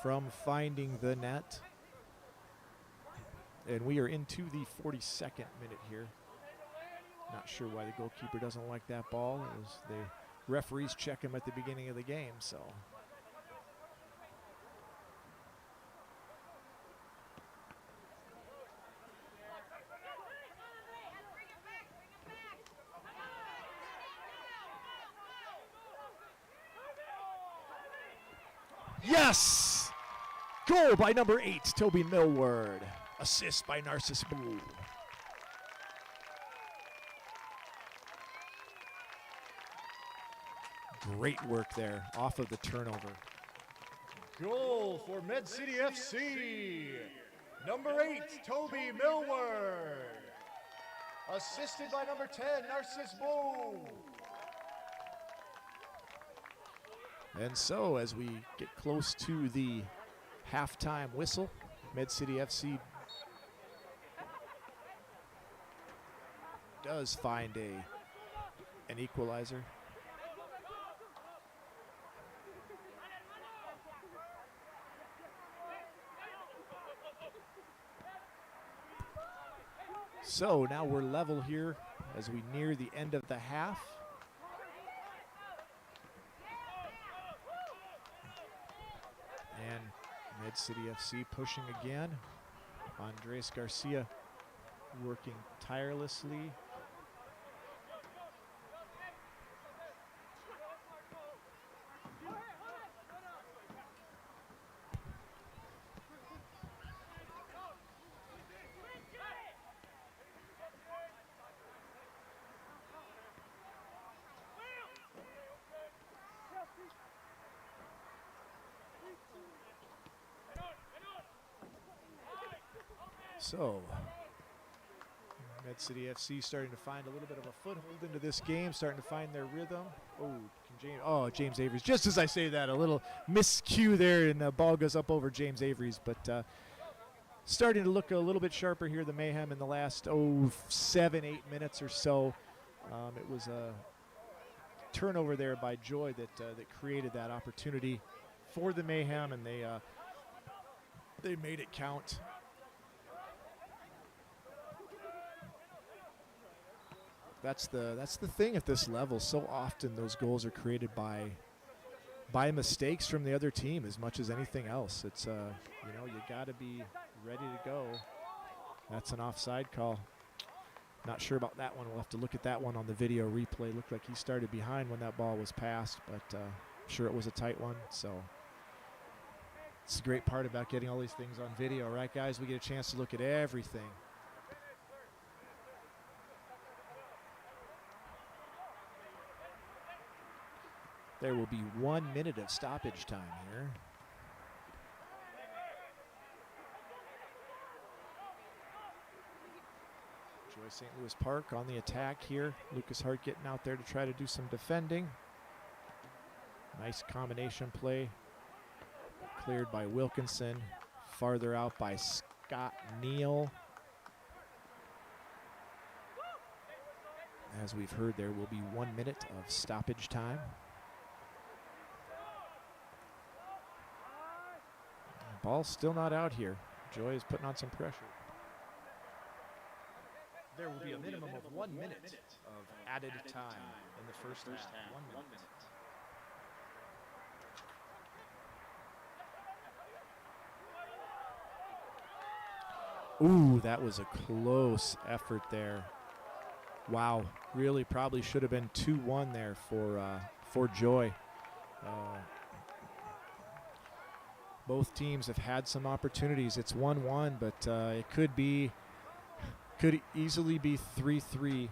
A: from finding the net. And we are into the 42nd minute here. Not sure why the goalkeeper doesn't like that ball, as the referees check him at the beginning of the game, so. Yes! Goal by number 8, Toby Millward. Assist by Narcissus Boo. Great work there off of the turnover.
B: Goal for Med City FC. Number 8, Toby Millward. Assisted by number 10, Narcissus Boo.
A: And so as we get close to the halftime whistle, Med City FC does find an equalizer. So now we're level here as we near the end of the half. And Med City FC pushing again. Andres Garcia working tirelessly. So, Med City FC starting to find a little bit of a foothold into this game, starting to find their rhythm. James Avery's. Just as I say that, a little miscue there, and the ball goes up over James Avery's. But starting to look a little bit sharper here, the Mayhem, in the last 7-8 minutes or so. It was a turnover there by Joy that created that opportunity for the Mayhem, and they made it count. That's the thing at this level. So often those goals are created by mistakes from the other team as much as anything else. It's you got to be ready to go. That's an offside call. Not sure about that one. We'll have to look at that one on the video replay. Looked like he started behind when that ball was passed, but I'm sure it was a tight one. So it's the great part about getting all these things on video, right, guys? We get a chance to look at everything. There will be 1 minute of stoppage time here. Joy St. Louis Park on the attack here. Lucas Hart getting out there to try to do some defending. Nice combination play. Cleared by Wilkinson. Farther out by Scott Neal. As we've heard, there will be 1 minute of stoppage time. Ball's still not out here. Joy is putting on some pressure. There will be a minimum of 1 minute of added time in the first half. 1 minute. Ooh, that was a close effort there. Wow, really probably should have been 2-1 there for Joy. Both teams have had some opportunities. It's 1-1, but it could easily be 3-3.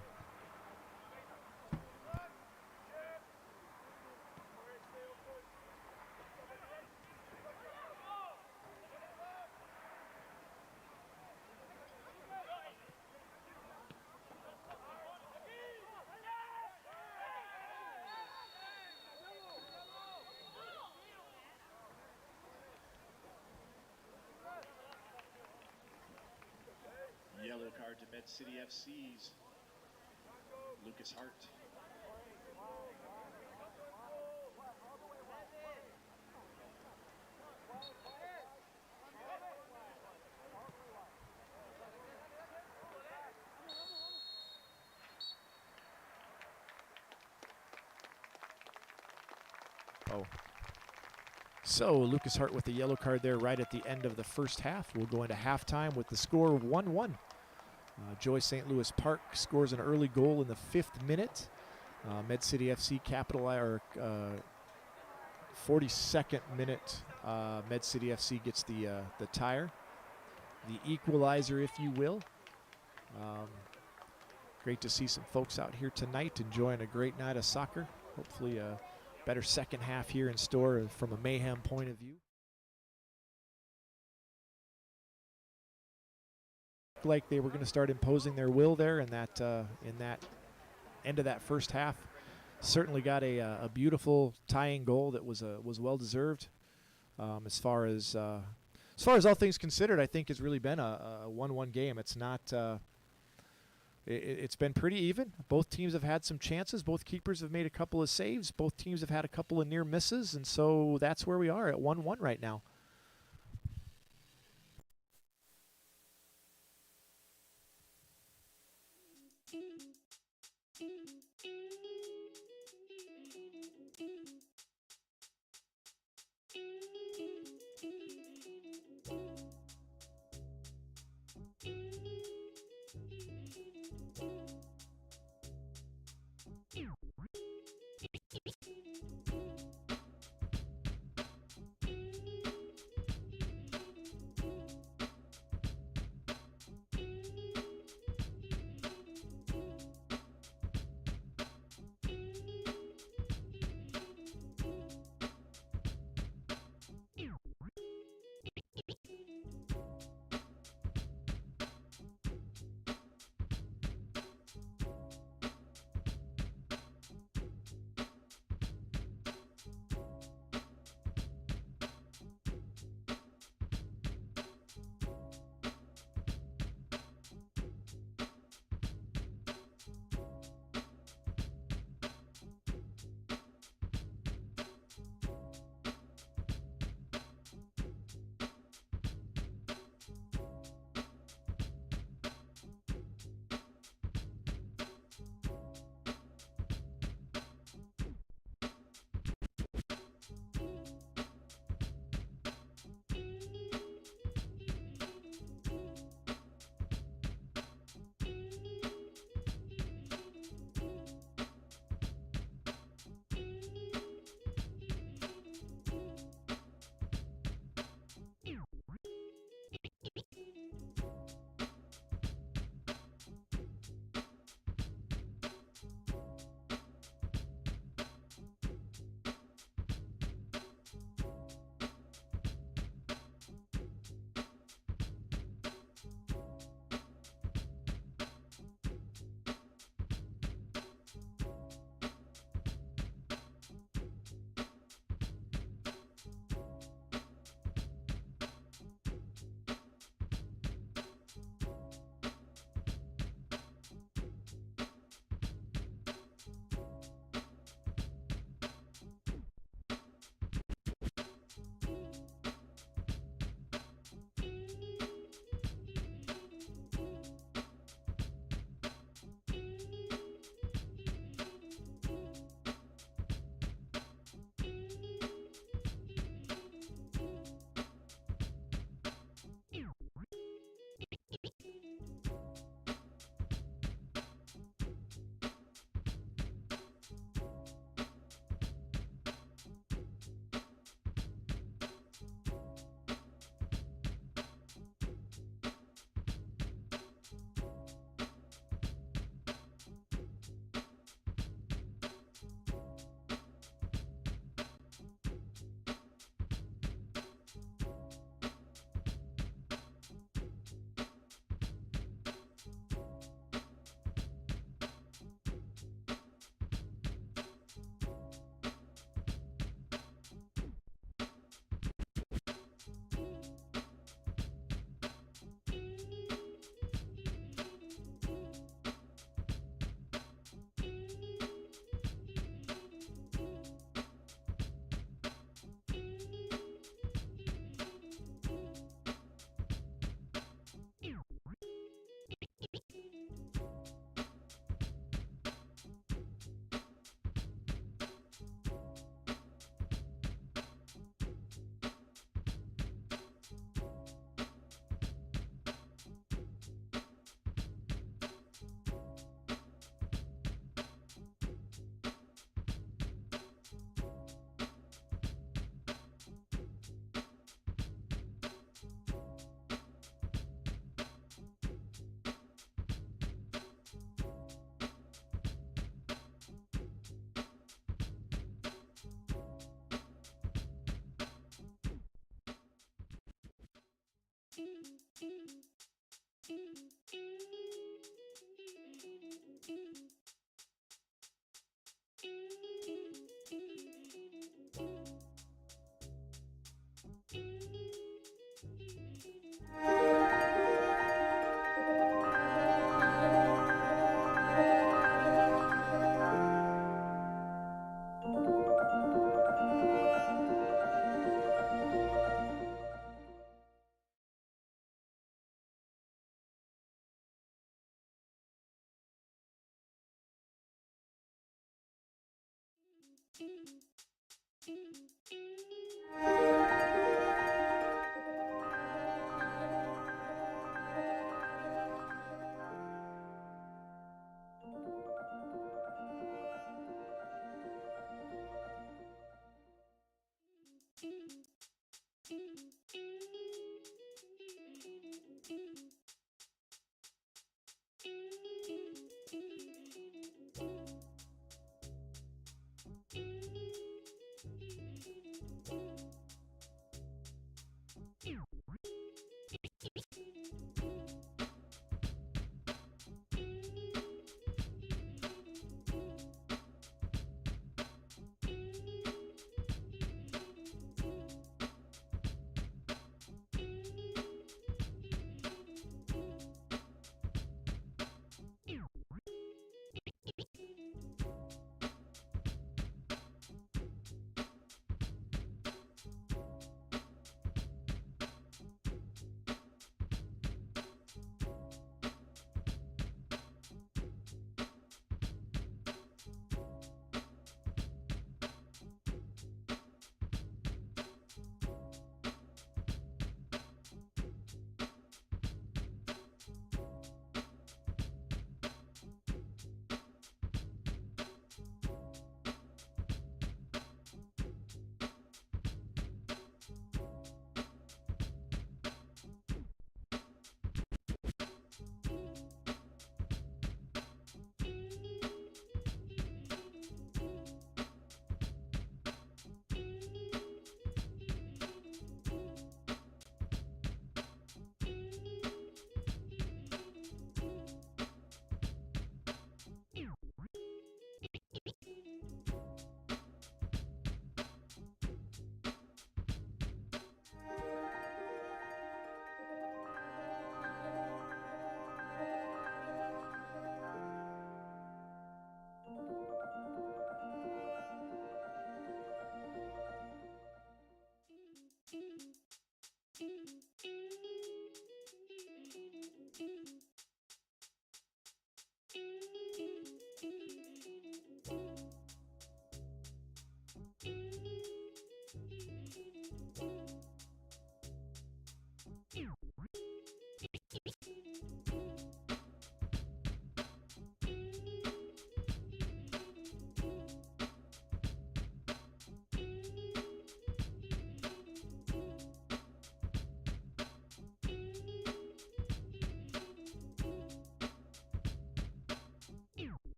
C: Yellow card to Med City FC's Lucas Hart.
A: So Lucas Hart with the yellow card there right at the end of the first half. We'll go into halftime with the score 1-1. Joy St. Louis Park scores an early goal in the 5th minute. Med City FC 42nd minute. Med City FC gets the tire, the equalizer, if you will. Great to see some folks out here tonight enjoying a great night of soccer. Hopefully a better second half here in store from a Mayhem point of view. Like they were going to start imposing their will there in that end of that first half. certainly got a beautiful tying goal that was well deserved. As far as all things considered, I think it's really been a 1-1 game. It's not. It's been pretty even. Both teams have had some chances. Both keepers have made a couple of saves. Both teams have had a couple of near misses, and so that's where we are at 1-1 right now.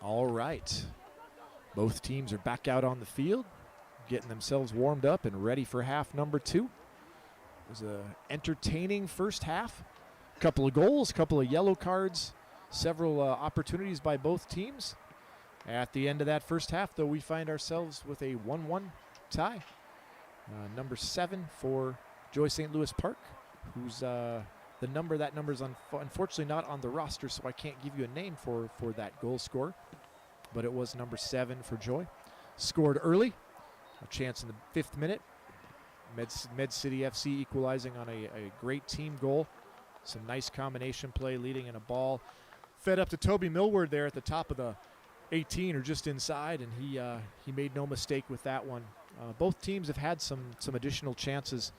A: All right. Both teams are back out on the field, getting themselves warmed up and ready for half number 2. It was an entertaining first half. Couple of goals, couple of yellow cards, several opportunities by both teams. At the end of that first half, though, we find ourselves with a 1-1 tie. Number 7 for Joy St. Louis Park, who's that number's unfortunately not on the roster, so I can't give you a name for that goal scorer. But it was number 7 for Joy. Scored early, a chance in the 5th minute. Med City FC equalizing on a great team goal. Some nice combination play leading in a ball. Fed up to Toby Millward there at the top of the 18 or just inside, and he made no mistake with that one. Both teams have had some additional chances.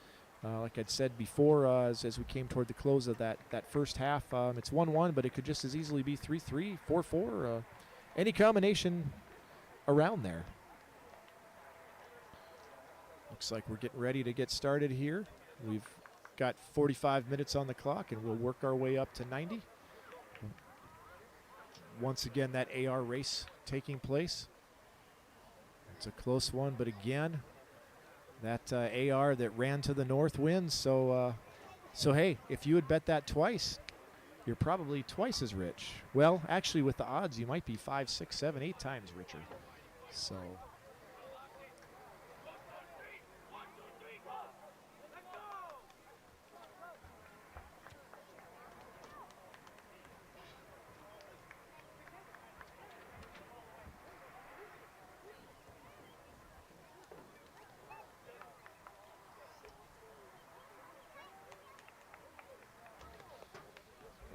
A: Like I'd said before, as we came toward the close of that first half, it's 1-1, but it could just as easily be 3-3, 4-4, any combination around there. Looks like we're getting ready to get started here. We've got 45 minutes on the clock, and we'll work our way up to 90. Once again, that AR race taking place. It's a close one, but again, that AR that ran to the north wins. So hey, if you had bet that twice, you're probably twice as rich. Well, actually, with the odds, you might be 5, 6, 7, 8 times richer. So.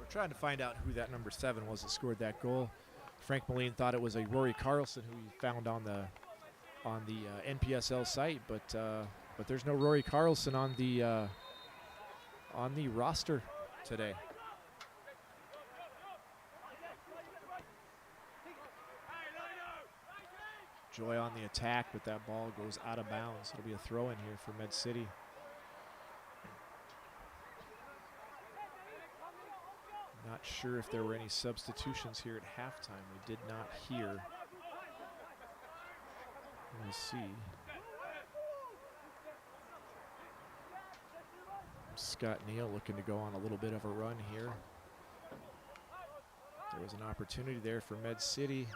A: Trying to find out who that number 7 was that scored that goal. Frank Moline thought it was a Rory Carlson who he found on the NPSL site, but there's no Rory Carlson on the roster today. Joy on the attack, but that ball goes out of bounds. It'll be a throw-in here for Med City. Not sure if there were any substitutions here at halftime. We did not hear. We'll see. Scott Neal looking to go on a little bit of a run here. There was an opportunity there for Med City.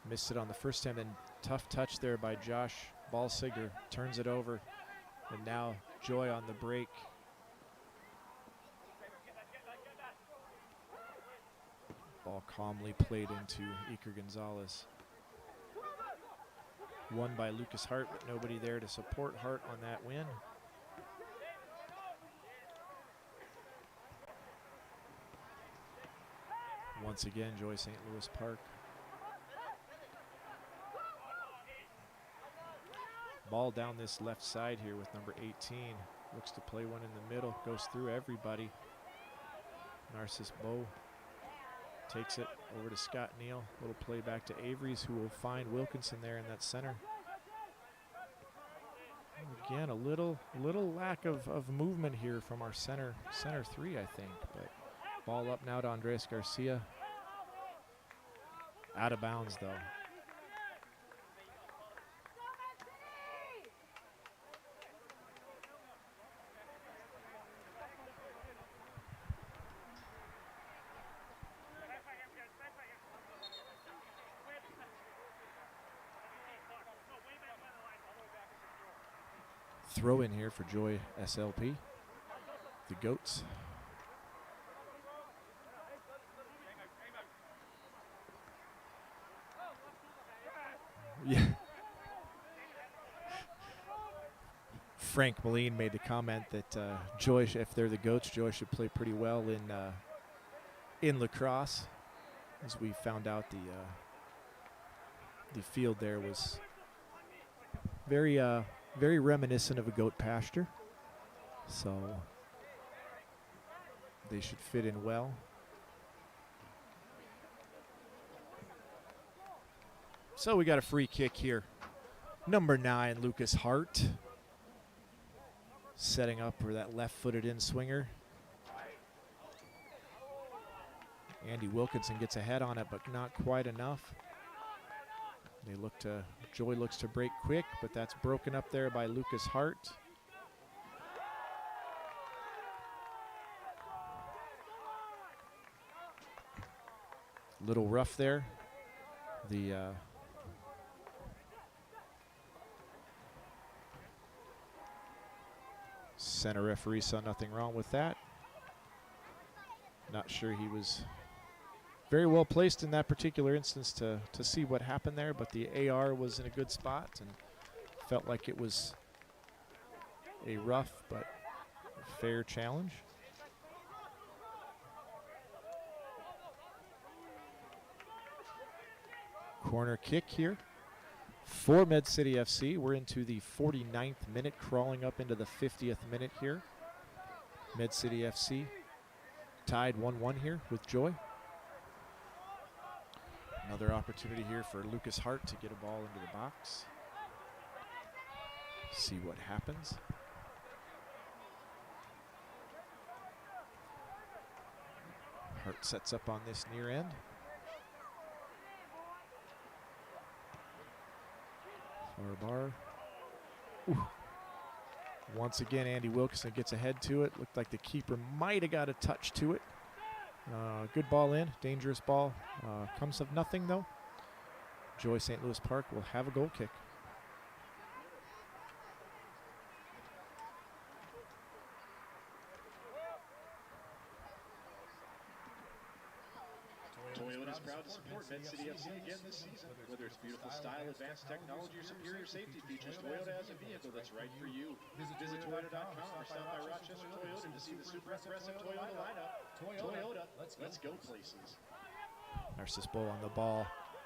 A: Missed it on the first time, then tough touch there by Josh Balsiger. Turns it over, and now Joy on the break. Ball calmly played into Iker Gonzalez. Won by Lucas Hart, but nobody there to support Hart on that win. Once again, Joy St. Louis Park. Ball down this left side here with number 18. Looks to play one in the middle, goes through everybody. Narcissus Bow takes it over to Scott Neal. Little play back to Avery's, who will find Wilkinson there in that center. Again, a little lack of movement here from our center 3, I think. But ball up now to Andres Garcia. Out of bounds, though. Throw in here for Joy SLP, the Goats. Yeah. Frank Moline made the comment that Joy, if they're the Goats, Joy should play pretty well in lacrosse. As we found out, the field there was very reminiscent of a goat pasture, so they should fit in well. So we got a free kick here. Number 9, Lucas Hart, setting up for that left-footed in-swinger. Andy Wilkinson gets ahead on it, but not quite enough. Joy looks to break quick, but that's broken up there by Lucas Hart. Little rough there. The center referee saw nothing wrong with that. Not sure he was very well placed in that particular instance to see what happened there, but the AR was in a good spot and felt like it was a rough but fair challenge. Corner kick here for Med City FC. We're into the 49th minute, crawling up into the 50th minute here. Med City FC tied 1-1 here with Joy. Another opportunity here for Lucas Hart to get a ball into the box. See what happens. Hart sets up on this near end. Far bar. Ooh. Once again, Andy Wilkinson gets ahead to it. Looked like the keeper might have got a touch to it. Good ball in, dangerous ball. Comes of nothing though. Joy St. Louis Park will have a goal kick.
C: Toyota is proud to support Med City FC again this season. Whether it's beautiful style, advanced technology, or superior safety features, Toyota has a vehicle that's right for you. Visit Toyota.com or stop by Rochester Toyota to see the super impressive Toyota lineup. Toyota, let's go places.
A: Narcissus Bow on the ball.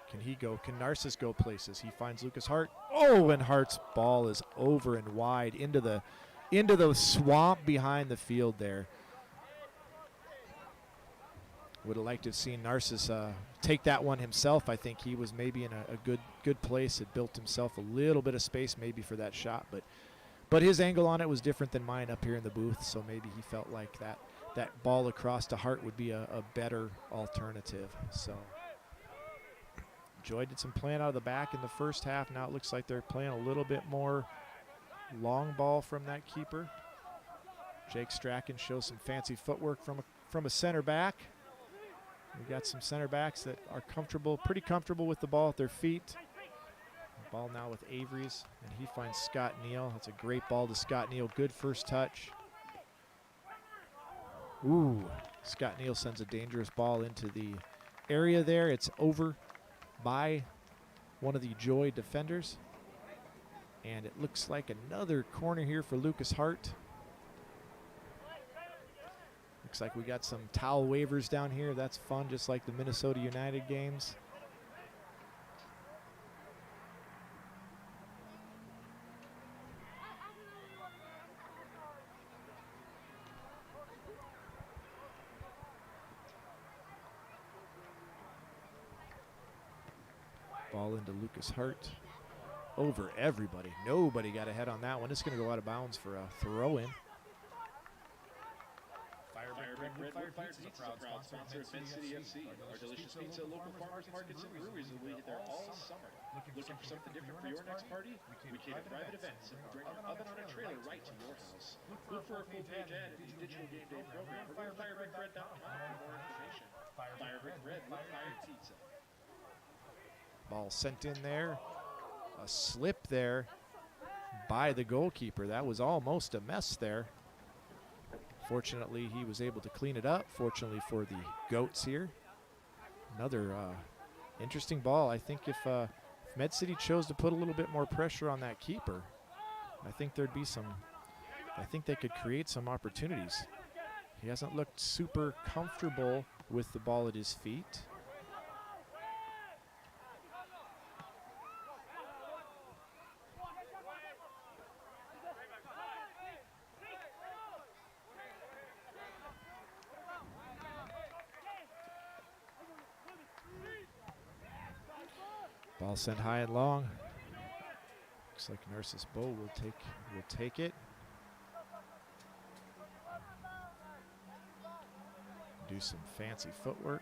A: Can he go? Can Narcissus go places? He finds Lucas Hart. Oh, and Hart's ball is over and wide into the swamp behind the field there. Would have liked to have seen Narcissus take that one himself. I think he was maybe in a good place. Had built himself a little bit of space maybe for that shot, but his angle on it was different than mine up here in the booth, so maybe he felt like that ball across to Hart would be a better alternative. So Joy did some playing out of the back in the first half. Now it looks like they're playing a little bit more long ball from that keeper. Jake Strachan shows some fancy footwork from a center back. We got some center backs that are pretty comfortable with the ball at their feet. The ball now with Avery's, and he finds Scott Neal. That's a great ball to Scott Neal. Good first touch. Ooh, Scott Neal sends a dangerous ball into the area there. It's over by one of the Joy defenders. And it looks like another corner here for Lucas Hart. Looks like we got some towel wavers down here. That's fun, just like the Minnesota United games. Ball into Lucas Hart. Over everybody. Nobody got ahead on that one. It's going to go out of bounds for a throw-in.
C: Fire Pizza is a proud sponsor of Med City FC. Our delicious pizza, local farmers markets, and breweries will be there all summer. Looking for something different for your next party? We cater private events and bring our oven on a trailer right to your house. Look for a full page ad in the digital game day program or go to firebrickbread.com for more information. Firebrick Bread with Fire Pizza.
A: Ball sent in there. A slip there by the goalkeeper. That was almost a mess there. Fortunately, he was able to clean it up. Fortunately for the Goats here. Another interesting ball. I think if Med City chose to put a little bit more pressure on that keeper, I think there'd be I think they could create some opportunities. He hasn't looked super comfortable with the ball at his feet. Ball sent high and long. Looks like Narcissus Bow will take it. Do some fancy footwork.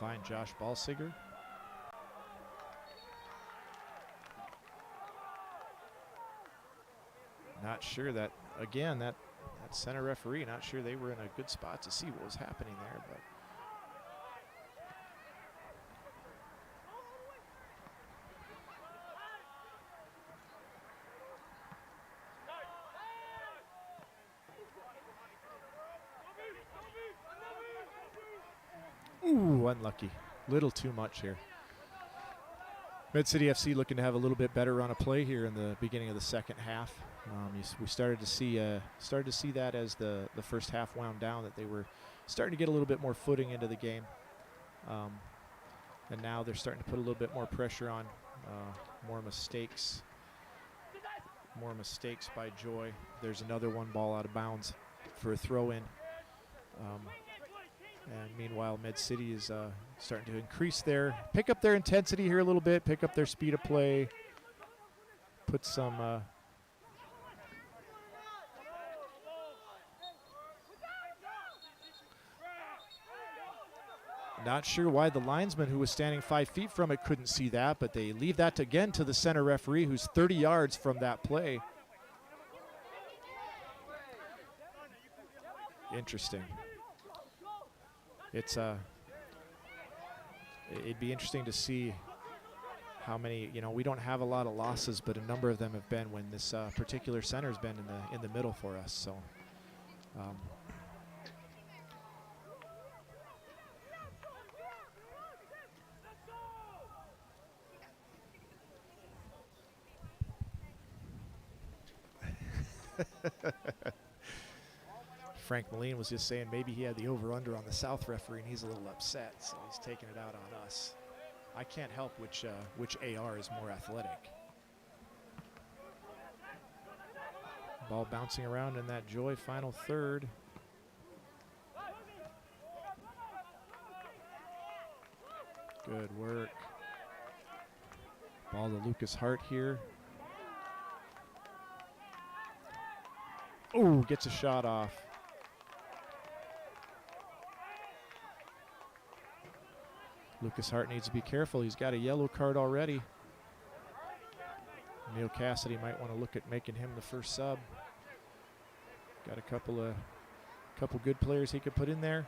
A: find Josh Balsiger. Not sure that, again, that center referee, not sure they were in a good spot to see what was happening there, but ooh, unlucky. Little too much here. Med City FC looking to have a little bit better run of play here in the beginning of the second half. We started to see that as the first half wound down, that they were starting to get a little bit more footing into the game, and now they're starting to put a little bit more pressure on. More mistakes by Joy. There's another one ball out of bounds for a throw-in. And meanwhile, Med City is starting to pick up their intensity here a little bit, pick up their speed of play, put some not sure why the linesman who was standing 5 feet from it couldn't see that, but they leave that again to the center referee, who's 30 yards from that play. Interesting. It'd be interesting to see how many, we don't have a lot of losses, but a number of them have been when this particular center's been in the middle for us. So Frank Moline was just saying maybe he had the over-under on the South referee and he's a little upset, so he's taking it out on us. I can't help which AR is more athletic. Ball bouncing around in that Joy final third. Good work. Ball to Lucas Hart here. Oh, gets a shot off. Lucas Hart needs to be careful. He's got a yellow card already. Neil Cassidy might want to look at making him the first sub. Got a couple good players he could put in there.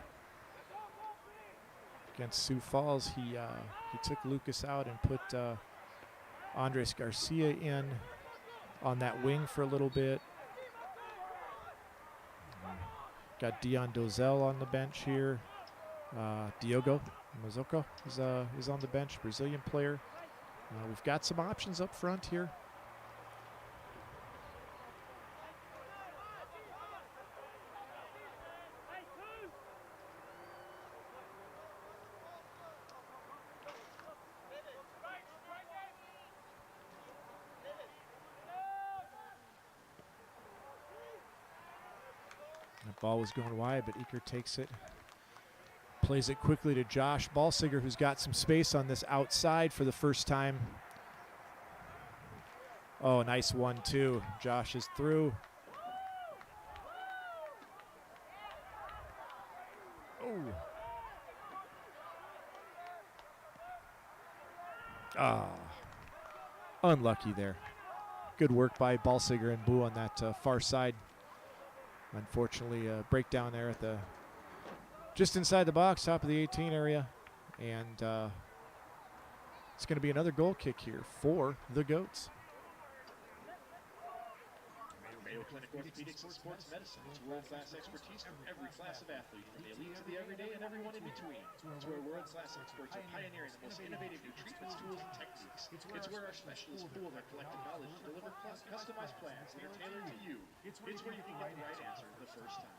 A: Against Sioux Falls, he took Lucas out and put Andres Garcia in on that wing for a little bit. Got Dion Dozell on the bench here. Diogo Mazoco is on the bench, Brazilian player. We've got some options up front here. That ball was going wide, but Eaker takes it. Plays it quickly to Josh Balsiger, who's got some space on this outside for the first time. Oh, nice 1-2. Josh is through. Oh. Ah. Unlucky there. Good work by Balsiger and Boo on that far side. Unfortunately, a breakdown there at just inside the box, top of the 18 area. And it's going to be another goal kick here for the Goats.
C: Mayo Clinic Orthopedics and Sports Medicine. It's world-class expertise for every class of athlete, from the elite to the everyday and everyone in between. It's where world-class experts are pioneering the most innovative new treatments, tools, and techniques. It's where our specialists pool their collective knowledge to deliver customized plans that are tailored to you. It's where you can get the right answer the first time.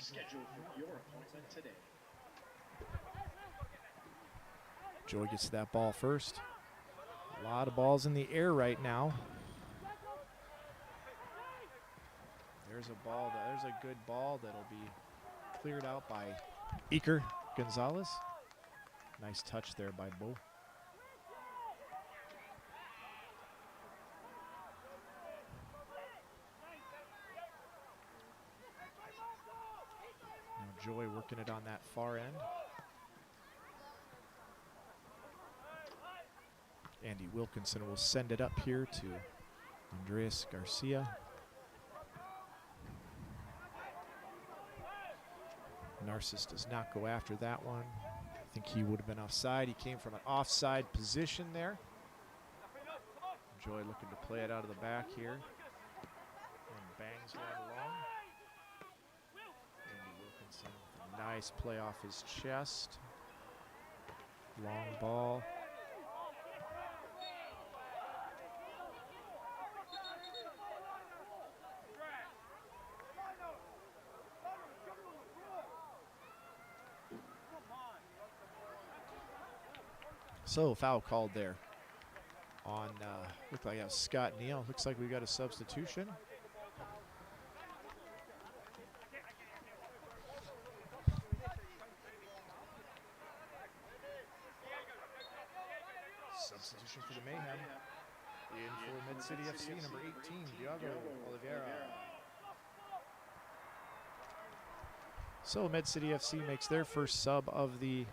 C: Schedule your appointment today.
A: Joy gets that ball first. A lot of balls in the air right now. There's a good ball that'll be cleared out by Iker Gonzalez. Nice touch there by Bo. Now Joy working it on that far end. Andy Wilkinson will send it up here to Andres Garcia. Narcissus does not go after that one. I think he would have been offside. He came from an offside position there. Joy looking to play it out of the back here. And bangs one along. Andy Wilkinson with a nice play off his chest. Long ball. So foul called there on, looked like that was Scott Neal. Looks like we got a substitution. Substitution for the Mayhem. In for Mid-City FC, number 18, Diogo Oliveira. So Mid-City FC makes their first sub of the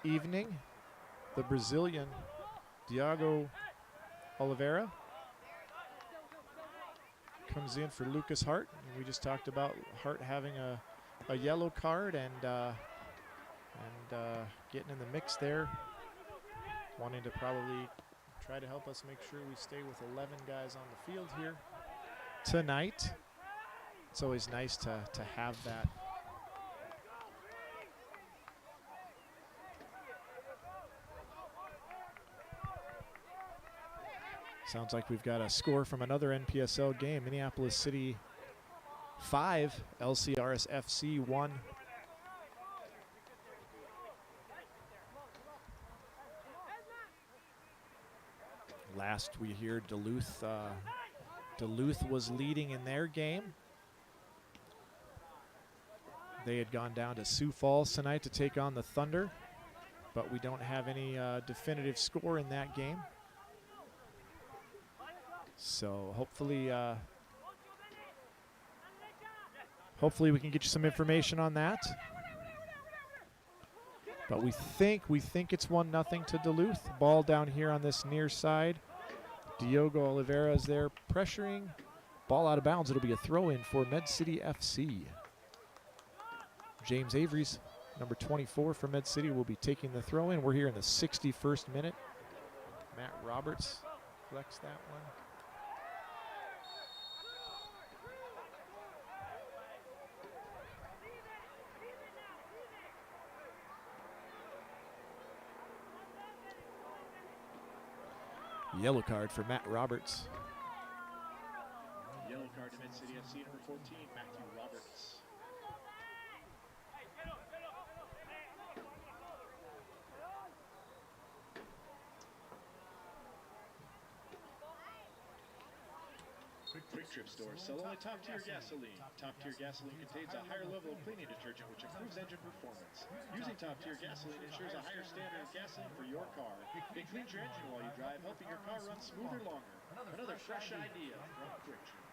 A: evening. The Brazilian Diogo Oliveira comes in for Lucas Hart. And we just talked about Hart having a yellow card and getting in the mix there, wanting to probably try to help us make sure we stay with 11 guys on the field here tonight. It's always nice to have that. Sounds like we've got a score from another NPSL game. Minneapolis City 5, LCRS FC 1. Last we hear Duluth was leading in their game. They had gone down to Sioux Falls tonight to take on the Thunder, but we don't have any definitive score in that game. So hopefully we can get you some information on that. But we think it's 1-0 to Duluth. Ball down here on this near side. Diogo Oliveira is there pressuring. Ball out of bounds. It'll be a throw in for Med City FC. James Avery's number 24 for Med City will be taking the throw in. We're here in the 61st minute. Matt Roberts collects that one. Yellow card for Matt Roberts.
C: Yellow card to Mid-City FC number 14, Matthew Roberts. Quick Trip stores sell only top-tier gasoline. Top-tier gasoline contains a higher level of cleaning detergent which improves engine performance. Using top-tier gasoline ensures a higher standard of gasoline for your car. It cleans your engine while you drive, helping your car run smoother longer. Another fresh idea from Quick Trip.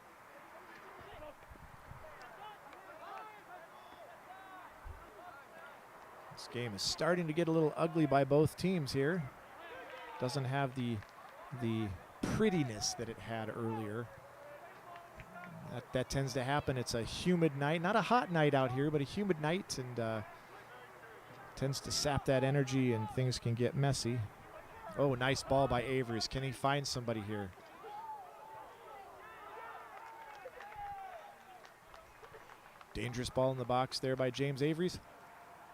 A: This game is starting to get a little ugly by both teams here. Doesn't have the prettiness that it had earlier. That tends to happen. It's a humid night, not a hot night out here, but a humid night, and tends to sap that energy and things can get messy. Oh, nice ball by Avery's. Can he find somebody here? Dangerous ball in the box there by James Avery's.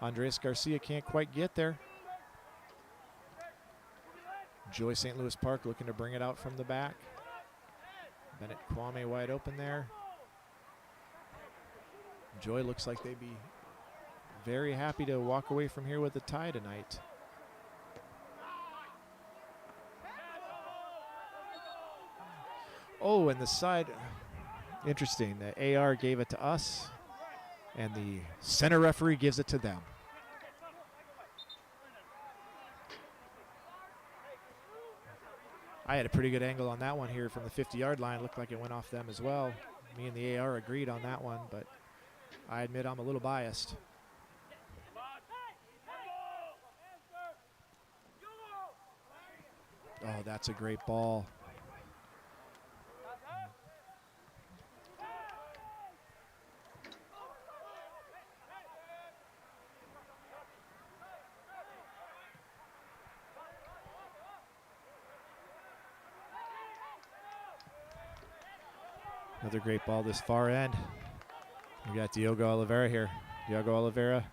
A: Andres Garcia can't quite get there. Joy St. Louis Park looking to bring it out from the back. Bennett Kwame wide open there. Joy looks like they'd be very happy to walk away from here with a tie tonight. Oh, and the side, interesting. The AR gave it to us, and the center referee gives it to them. I had a pretty good angle on that one here from the 50-yard line. Looked like it went off them as well. Me and the AR agreed on that one, but I admit I'm a little biased. Oh, that's a great ball. Another great ball this far end. We got Diogo Oliveira here. Diogo Oliveira.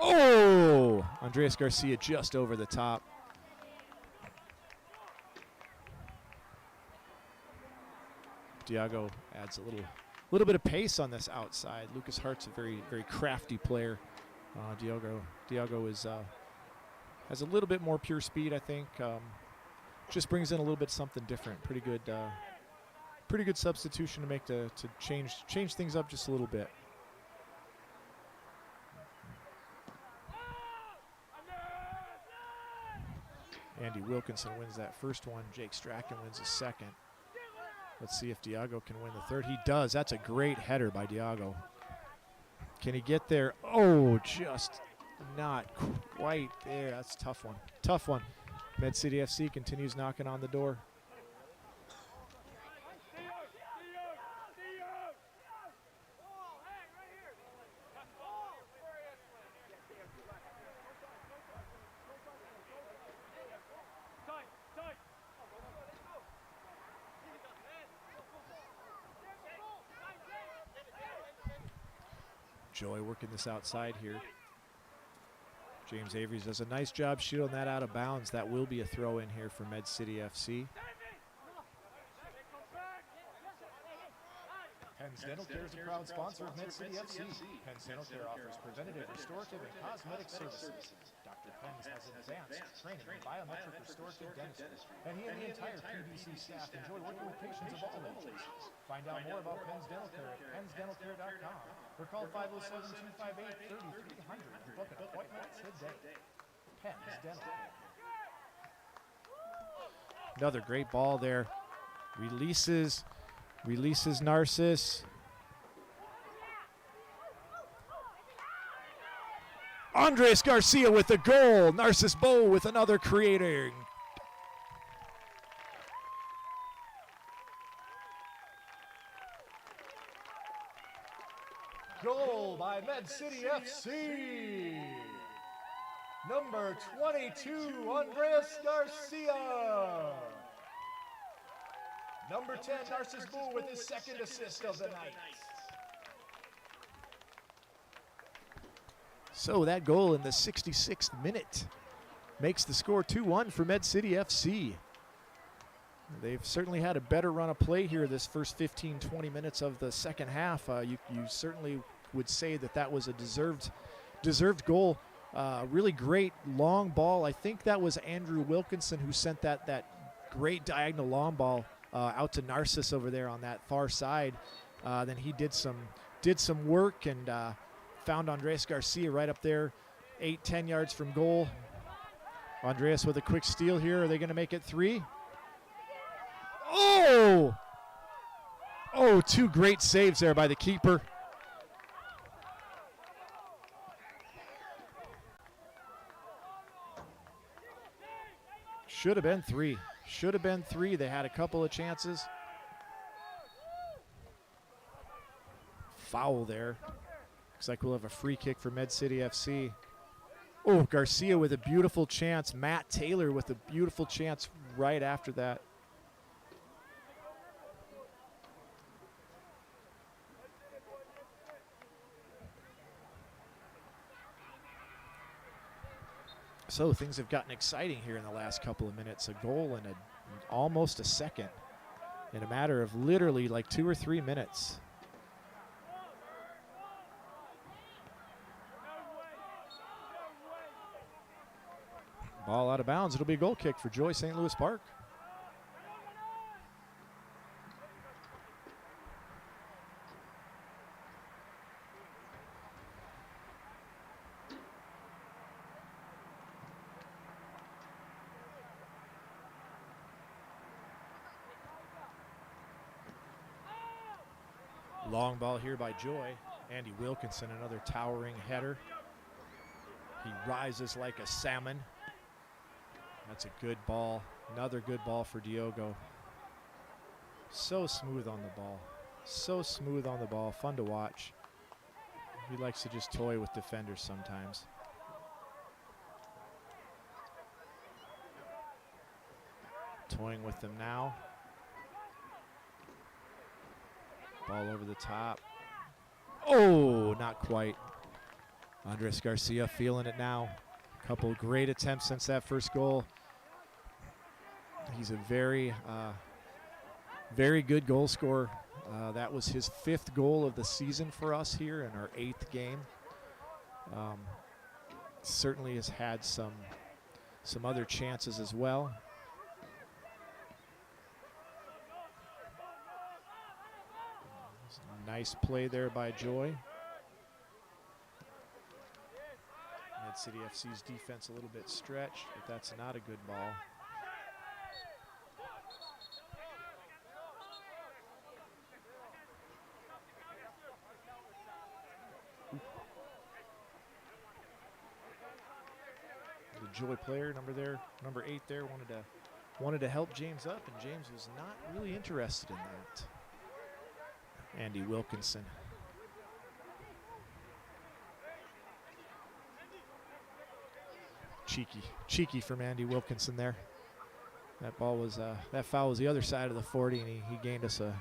A: Oh! Andres Garcia just over the top. Diogo adds a little bit of pace on this outside. Lucas Hart's a very, very crafty player. Diogo is has a little bit more pure speed, I think. Just brings in a little bit something different. Pretty good substitution to make to change things up just a little bit. Andy Wilkinson wins that first one. Jake Strachan wins the second. Let's see if Diogo can win the third. He does. That's a great header by Diogo. Can he get there? Oh, just not quite there. That's a tough one. Tough one. Med City FC continues knocking on the door. Joy working this outside here. James Avery does a nice job shooting that out of bounds. That will be a throw in here for Med City FC.
B: Penn's Dental Care is a proud sponsor of Med City FC. Penn's Dental Care offers preventative, restorative, and cosmetic services. Dr. Penn's has advanced training in biometric restorative dentistry, and he and the entire PDC staff enjoy working with patients of all ages. Find out more about Penn's Dental Care at pennsdentalcare.com or call 507-258-3300 and book an appointment today. Penn's Dental Care.
A: Another great ball there. Releases Narcissus. Andres Garcia with the goal. Narcissus Bow with another creator.
B: Goal by Med City FC. Number 22, Andres Garcia. Number 10, Narcissus Bull with his second assist of the night.
A: So that goal in the 66th minute makes the score 2-1 for Med City FC. They've certainly had a better run of play here this first 15-20 minutes of the second half. You certainly would say that was a deserved goal. Really great long ball. I think that was Andrew Wilkinson who sent that great diagonal long ball out to Narcissus over there on that far side. Then he did some work and found Andres Garcia right up there, 8-10 yards from goal. Andres with a quick steal here. Are they going to make it 3? Oh, two great saves there by the keeper. Should have been 3. Should have been 3. They had a couple of chances. Foul there. Looks like we'll have a free kick for Med City FC. Oh, Garcia with a beautiful chance. Matt Taylor with a beautiful chance right after that. So things have gotten exciting here in the last couple of minutes. A goal and almost a second in a matter of literally like 2 or 3 minutes. Ball out of bounds. It'll be a goal kick for Joy St. Louis Park. Long ball here by Joy. Andy Wilkinson, another towering header. He rises like a salmon. That's a good ball. Another good ball for Diogo. So smooth on the ball. So smooth on the ball. Fun to watch. He likes to just toy with defenders sometimes. Toying with them now. Ball over the top. Oh, not quite. Andres Garcia feeling it now. A couple great attempts since that first goal. He's a very good goal scorer. That was his 5th goal of the season for us here in our 8th game. Certainly has had some other chances as well. Nice play there by Joy. Med City FC's defense a little bit stretched, but that's not a good ball. The Joy player, number 8 there, wanted to help James up, and James was not really interested in that. Andy Wilkinson. Cheeky from Andy Wilkinson there. That ball was that foul was the other side of the 40, and he gained us a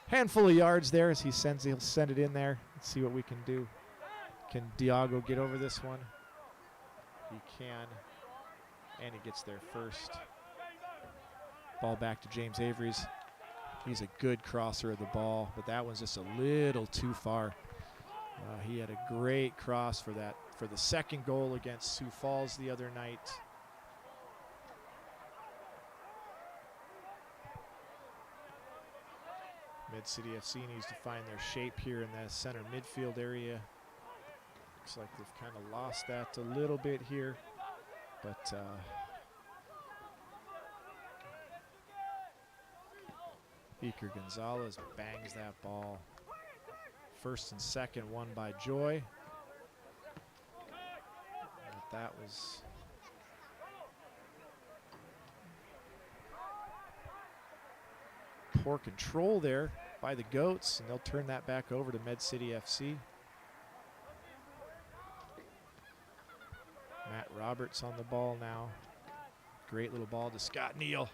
A: handful of yards there as he'll send it in there. Let's see what we can do. Can Diogo get over this one? He can, and he gets there first. Ball back to James Avery's. He's a good crosser of the ball, but that one's just a little too far. He had a great cross for the second goal against Sioux Falls the other night. Med City FC needs to find their shape here in the center midfield area. Looks like they've kind of lost that a little bit here, but Iker Gonzalez bangs that ball. First and second won by Joy. But that was poor control there by the Goats, and they'll turn that back over to Med City FC. Matt Roberts on the ball now. Great little ball to Scott Neal.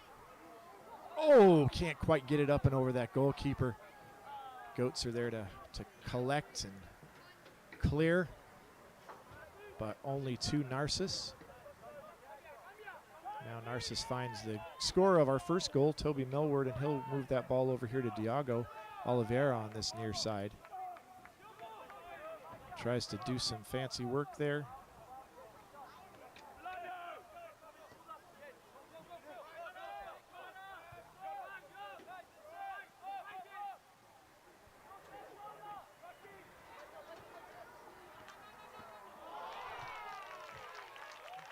A: Oh, can't quite get it up and over that goalkeeper. Goats are there to collect and clear, but only to Narcissus. Now Narcissus finds the scorer of our first goal, Toby Millward, and he'll move that ball over here to Diogo Oliveira on this near side. Tries to do some fancy work there.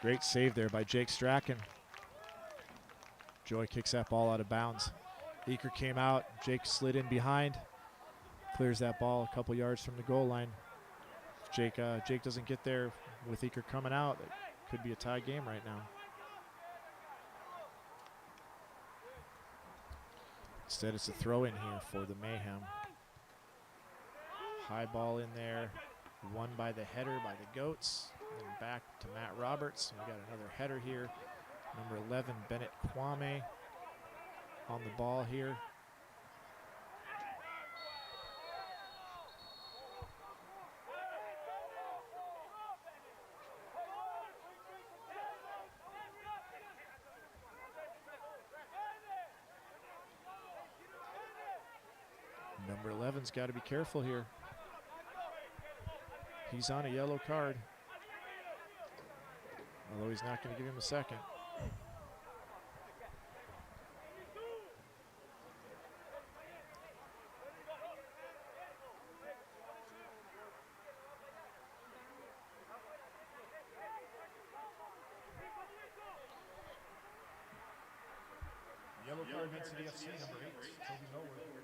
A: Great save there by Jake Strachan. Joy kicks that ball out of bounds. Eaker came out. Jake slid in behind. Clears that ball a couple yards from the goal line. If Jake doesn't get there with Eaker coming out, it could be a tie game right now. Instead, it's a throw in here for the Mayhem. High ball in there. Won by the header by the Goats. And back to Matt Roberts. We got another header here. Number 11, Bennett Kwame on the ball here. Number 11's got to be careful here. He's on a yellow card. Although he's not going to give him a second.
B: Yellow card against the FC, number 8, Toby Millward.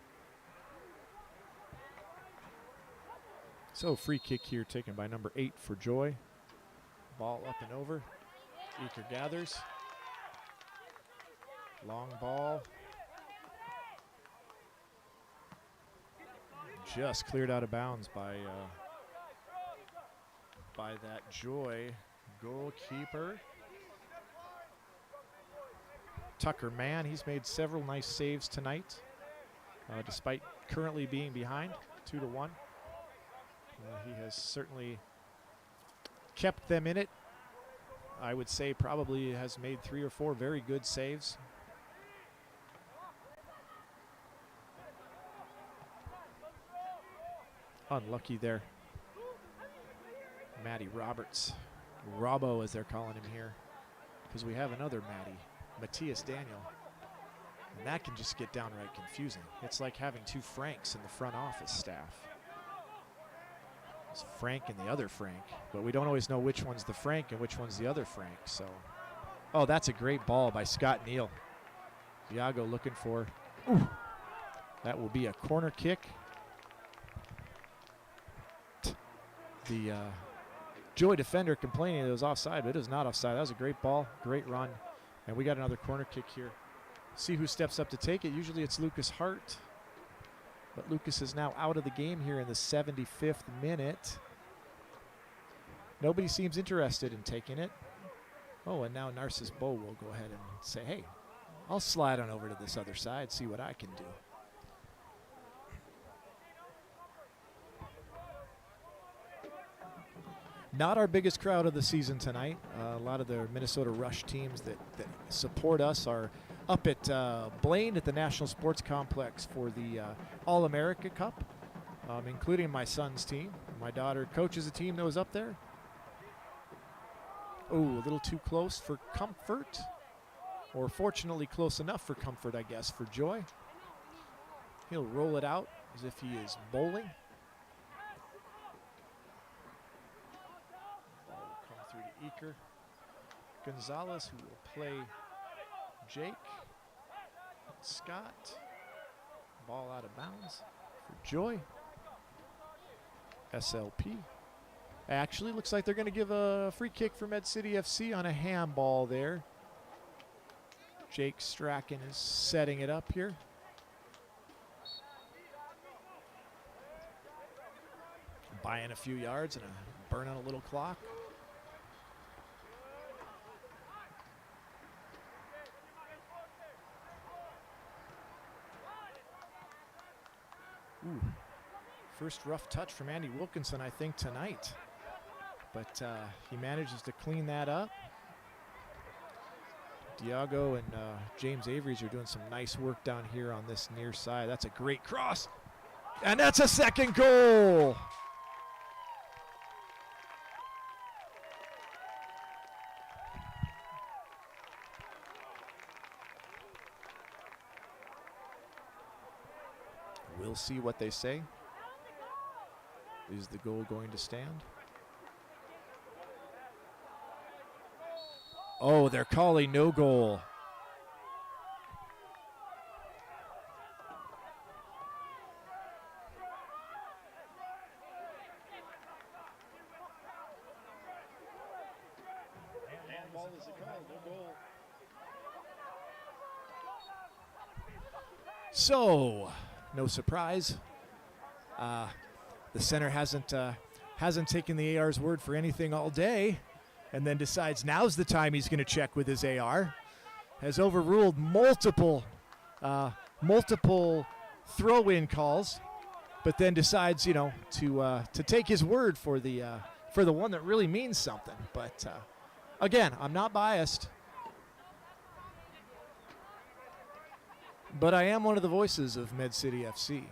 A: So free kick here taken by number 8 for Joy. Ball up and over. Eaker gathers. Long ball. Just cleared out of bounds by that Joy goalkeeper. Tucker Mann, he's made several nice saves tonight, despite currently being behind 2-1. He has certainly kept them in it. I would say probably has made 3 or 4 very good saves. Unlucky there. Matty Roberts. Robbo, as they're calling him here, because we have another Matty, Matthias Daniel. And that can just get downright confusing. It's like having 2 Franks in the front office staff. It's Frank and the other Frank, but we don't always know which one's the Frank and which one's the other Frank. So, oh, that's a great ball by Scott Neal. Iago looking for, ooh, that will be a corner kick. The Joy defender complaining it was offside, but it is not offside. That was a great ball, great run. And we got another corner kick here. See who steps up to take it. Usually it's Lucas Hart. But Lucas is now out of the game here in the 75th minute. Nobody seems interested in taking it. Oh, and now Narcissus Bow will go ahead and say, hey, I'll slide on over to this other side, see what I can do. Not our biggest crowd of the season tonight. A lot of the Minnesota Rush teams that support us are up at Blaine at the National Sports Complex for the All-America Cup, including my son's team. My daughter coaches a team that was up there. Oh, a little too close for comfort, or fortunately close enough for comfort, I guess, for Joy. He'll roll it out as if he is bowling. Eaker Gonzalez, who will play Jake Scott. Ball out of bounds for Joy. SLP. Actually, looks like they're going to give a free kick for Med City FC on a handball there. Jake Strachan is setting it up here. Buying a few yards and burning a little clock. Ooh, first rough touch from Andy Wilkinson, I think, tonight. But he manages to clean that up. Diago and James Avery's are doing some nice work down here on this near side. That's a great cross. And that's a second goal. We'll see what they say. Is the goal going to stand? Oh, they're calling no goal.
C: Handball is a call, no goal.
A: So, no surprise. The center hasn't taken the AR's word for anything all day, and then decides now's the time he's going to check with his AR. Has overruled multiple throw-in calls, but then decides, you know, to take his word for the one that really means something. But again, I'm not biased. But I am one of the voices of Med City FC.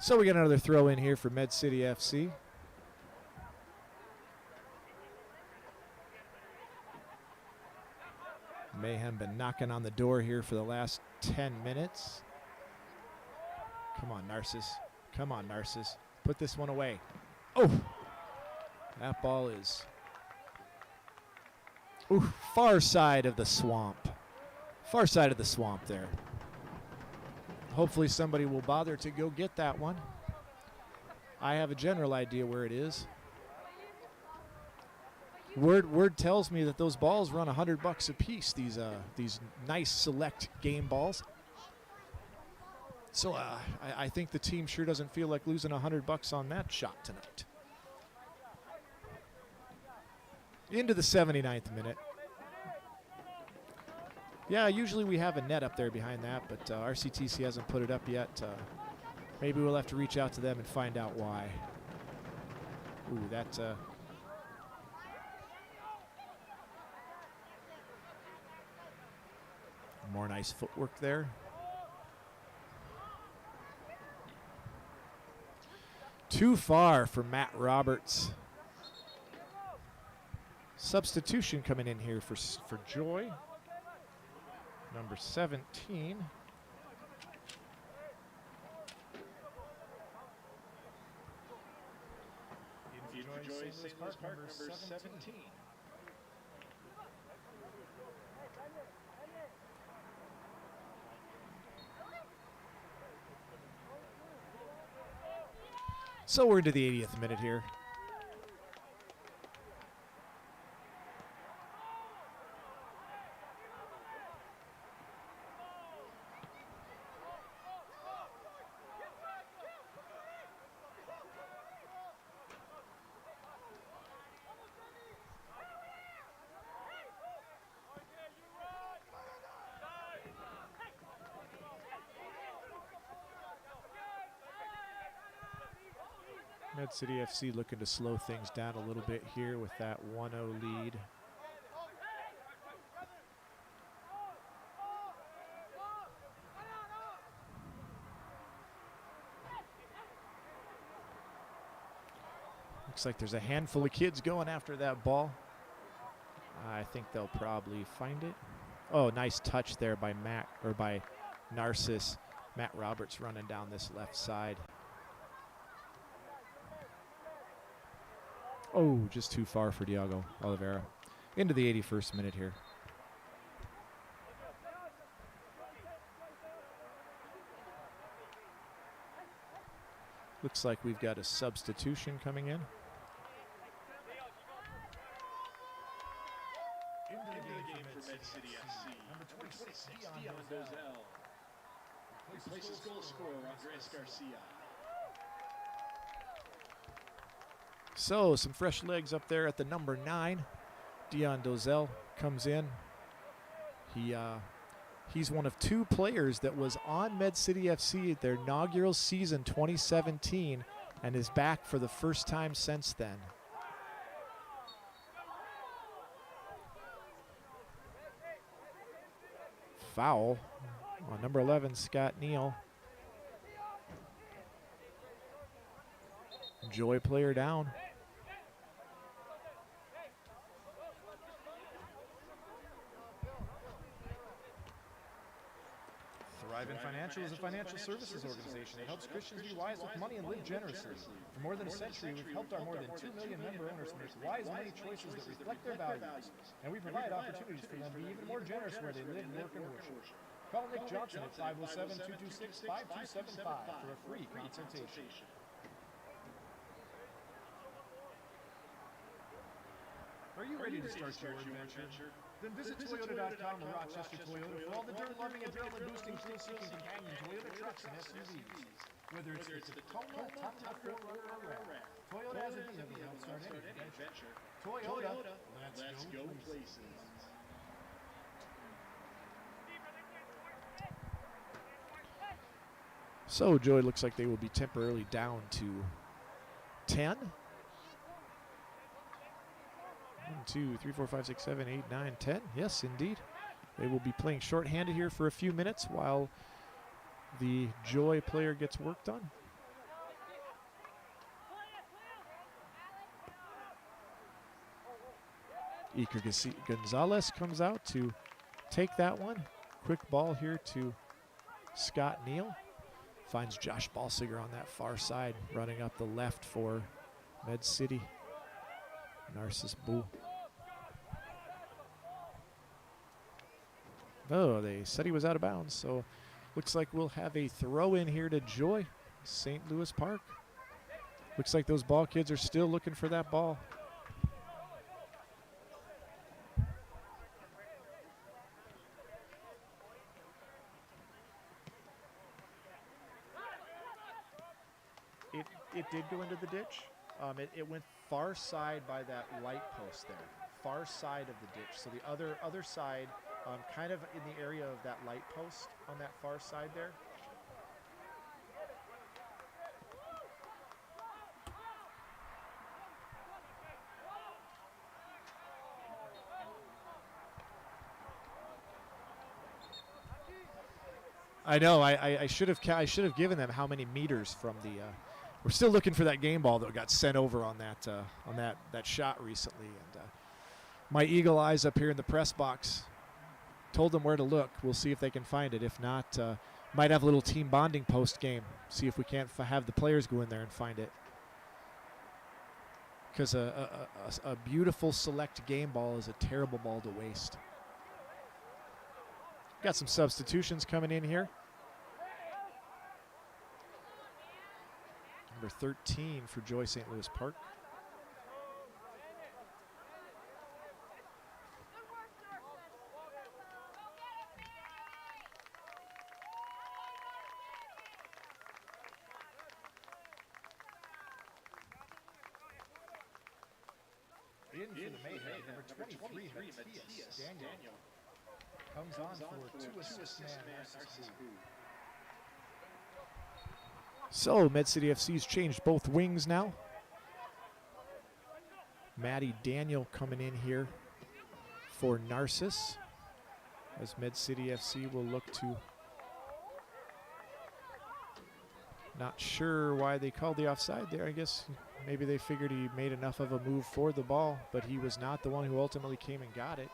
A: So we got another throw in here for Med City FC. Mayhem been knocking on the door here for the last 10 minutes. Come on, Narcissus. Come on, Narcissus. Put this one away. Oh! That ball is Ooh, far side of the swamp. Far side of the swamp there. Hopefully somebody will bother to go get that one. I have a general idea where it is. Word tells me that those balls run $100 a piece. These nice select game balls. So I think the team sure doesn't feel like losing $100 on that shot tonight. Into the 79th minute. Yeah, usually we have a net up there behind that, but RCTC hasn't put it up yet. Maybe we'll have to reach out to them and find out why. Ooh, that's more nice footwork there. Too far for Matt Roberts. Substitution coming in here for Joy. Number 17.
B: In for Joy St. Louis Park, number 17.
A: So we're into the 80th minute here. Med City FC looking to slow things down a little bit here with that 1-0 lead. Looks like there's a handful of kids going after that ball. I think they'll probably find it. Oh, nice touch there by Narcissus. Matt Roberts running down this left side. Oh, just too far for Diogo Oliveira. Into the 81st minute here. Looks like we've got a substitution coming in.
B: Into the game for Med City FC. Number 26, Dion Dozell. Replaces goal scorer Andres Garcia.
A: So some fresh legs up there at the number 9. Dion Dozell comes in. He's one of 2 players that was on Med City FC at their inaugural season 2017 and is back for the first time since then. Foul on number 11, Scott Neal. Joy player down.
B: Thrive Financial is a financial services organization that helps Christians be wise with money and live generously. For more than a century, we've helped our more than 2 million member owners make wise money choices that reflect their values. And we provide opportunities for them to be even more generous where they live, work, and worship. Call Nick Johnson at 507-226-5275 for a free consultation. Are you ready to start your adventure? Then visit Toyota.com or Rochester Toyota for all the dirt-loving, adrenaline-boosting, thrill-seeking companion Toyota trucks and SUVs. Whether it's the Tacoma, Tundra, or Ram, Toyota has a dealer that helps start any adventure. Toyota, let's go places.
A: So Joy looks like they will be temporarily down to 10. 1, 2, 3, 4, 5, 6, 7, 8, 9, 10. Yes, indeed. They will be playing shorthanded here for a few minutes while the Joy player gets worked on. Iker Gonzalez comes out to take that one. Quick ball here to Scott Neal. Finds Josh Balsiger on that far side, running up the left for Med City. Narcissus Bull. Oh, they said he was out of bounds, so looks like we'll have a throw in here to Joy, St. Louis Park. Looks like those ball kids are still looking for that ball. It did go into the ditch. It went far side by that light post there, far side of the ditch. So the other side, kind of in the area of that light post on that far side there. I know. I should have given them how many meters from the. We're still looking for that game ball that got sent over on that shot recently, and my eagle eyes up here in the press box told them where to look. We'll see if they can find it. If not, might have a little team bonding post game. See if we can't have the players go in there and find it. Because a beautiful select game ball is a terrible ball to waste. Got some substitutions coming in here. Number 13 for Joy St. Louis Park.
B: In for the Mayhem, number 23, Matthias Daniel. Comes on for two-assist man Narcissus Boo.
A: So, Med City FC's changed both wings now. Maddie Daniel coming in here for Narcissus, as Med City FC will look to. Not sure why they called the offside there. I guess maybe they figured he made enough of a move for the ball, but he was not the one who ultimately came and got it.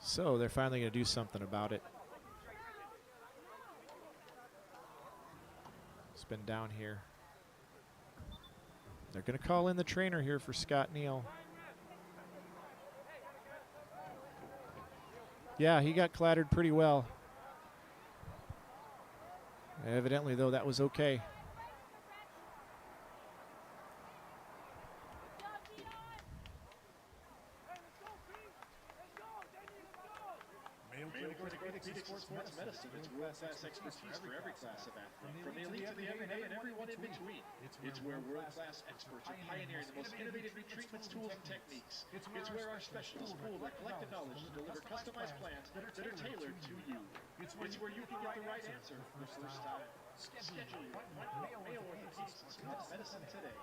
A: So they're finally going to do something about it. It's been down here. They're going to call in the trainer here for Scott Neal. Yeah, he got clattered pretty well. Evidently, though, that was okay.
C: Sports medicine is world-class expertise for every class of athlete, from the elite to the everyday and everyone in between. It's where world-class experts are pioneering the most innovative new treatments, tools, and techniques. It's where our specialists pool their collective knowledge to deliver customized plans that are tailored to you. It's where you can get the right answer the first time. Schedule your appointment with Mayo Orthopedics and Sports Medicine today.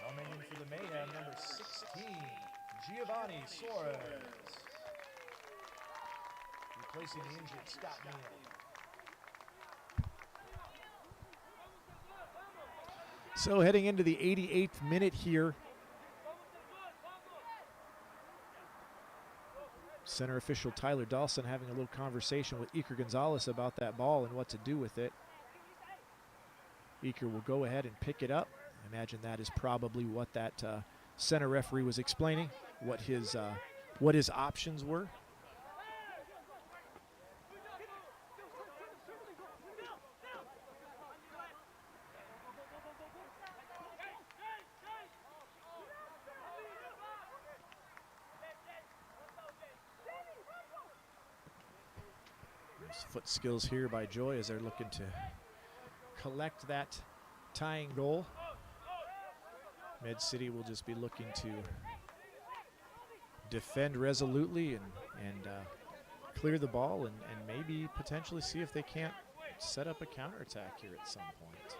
B: Coming in for the Mayhem, number 16, Giovanni Suarez. Replacing the injured Scott Neal.
A: So heading into the 88th minute here. Center official Tyler Dawson having a little conversation with Iker Gonzalez about that ball and what to do with it. Iker will go ahead and pick it up. I imagine that is probably what that center referee was explaining, what his options were. There's foot skills here by Joy as they're looking to collect that tying goal. Med City will just be looking to defend resolutely and clear the ball and maybe potentially see if they can't set up a counterattack here at some point.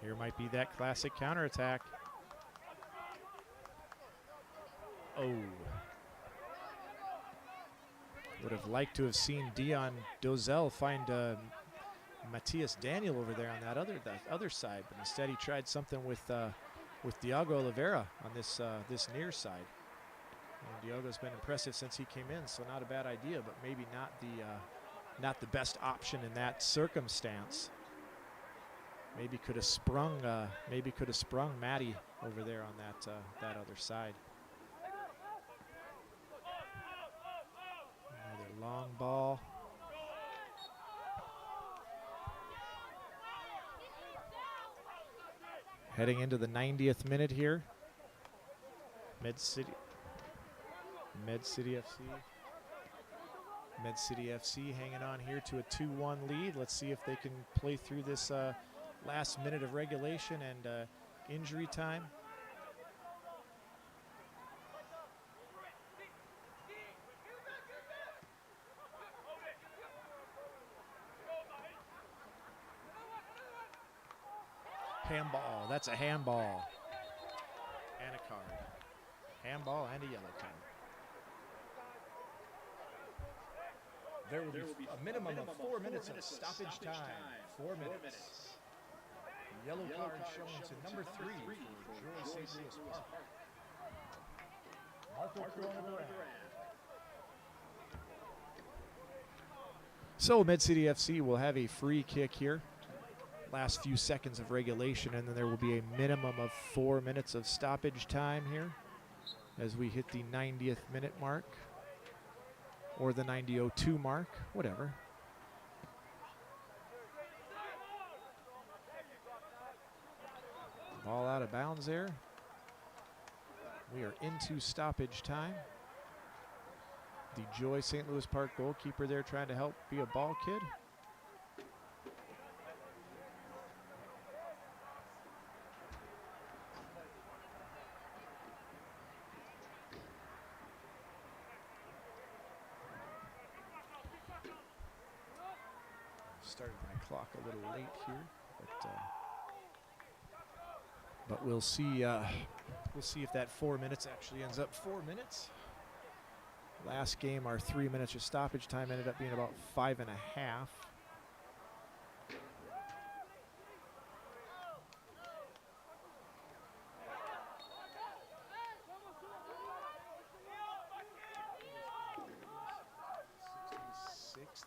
A: Here might be that classic counterattack. Oh. Would have liked to have seen Dion Dozel find Matthias Daniel over there on that other side, but instead he tried something with Diogo Oliveira on this near side. And Diogo's been impressive since he came in, so not a bad idea, but maybe not the best option in that circumstance. Maybe could have sprung Matty over there on that other side. Another long ball. Heading into the 90th minute here. Med City FC hanging on here to a 2-1 lead. Let's see if they can play through this last minute of regulation and injury time. Handball, that's a handball. And a card. Handball and a yellow card. There will be a minimum of 4 minutes of stoppage time. 4 minutes. Yellow card shown to number 3 for Joy St. Louis Park. Marco Corona. So Med City FC will have a free kick here. Last few seconds of regulation, and then there will be a minimum of 4 minutes of stoppage time here as we hit the 90th minute mark or the 90:02 mark, whatever. Ball out of bounds there. We are into stoppage time. The Joy St. Louis Park goalkeeper there trying to help be a ball kid. Started my clock a little late here, but we'll see. We'll see if that 4 minutes actually ends up 4 minutes. Last game, our 3 minutes of stoppage time ended up being about 5.5.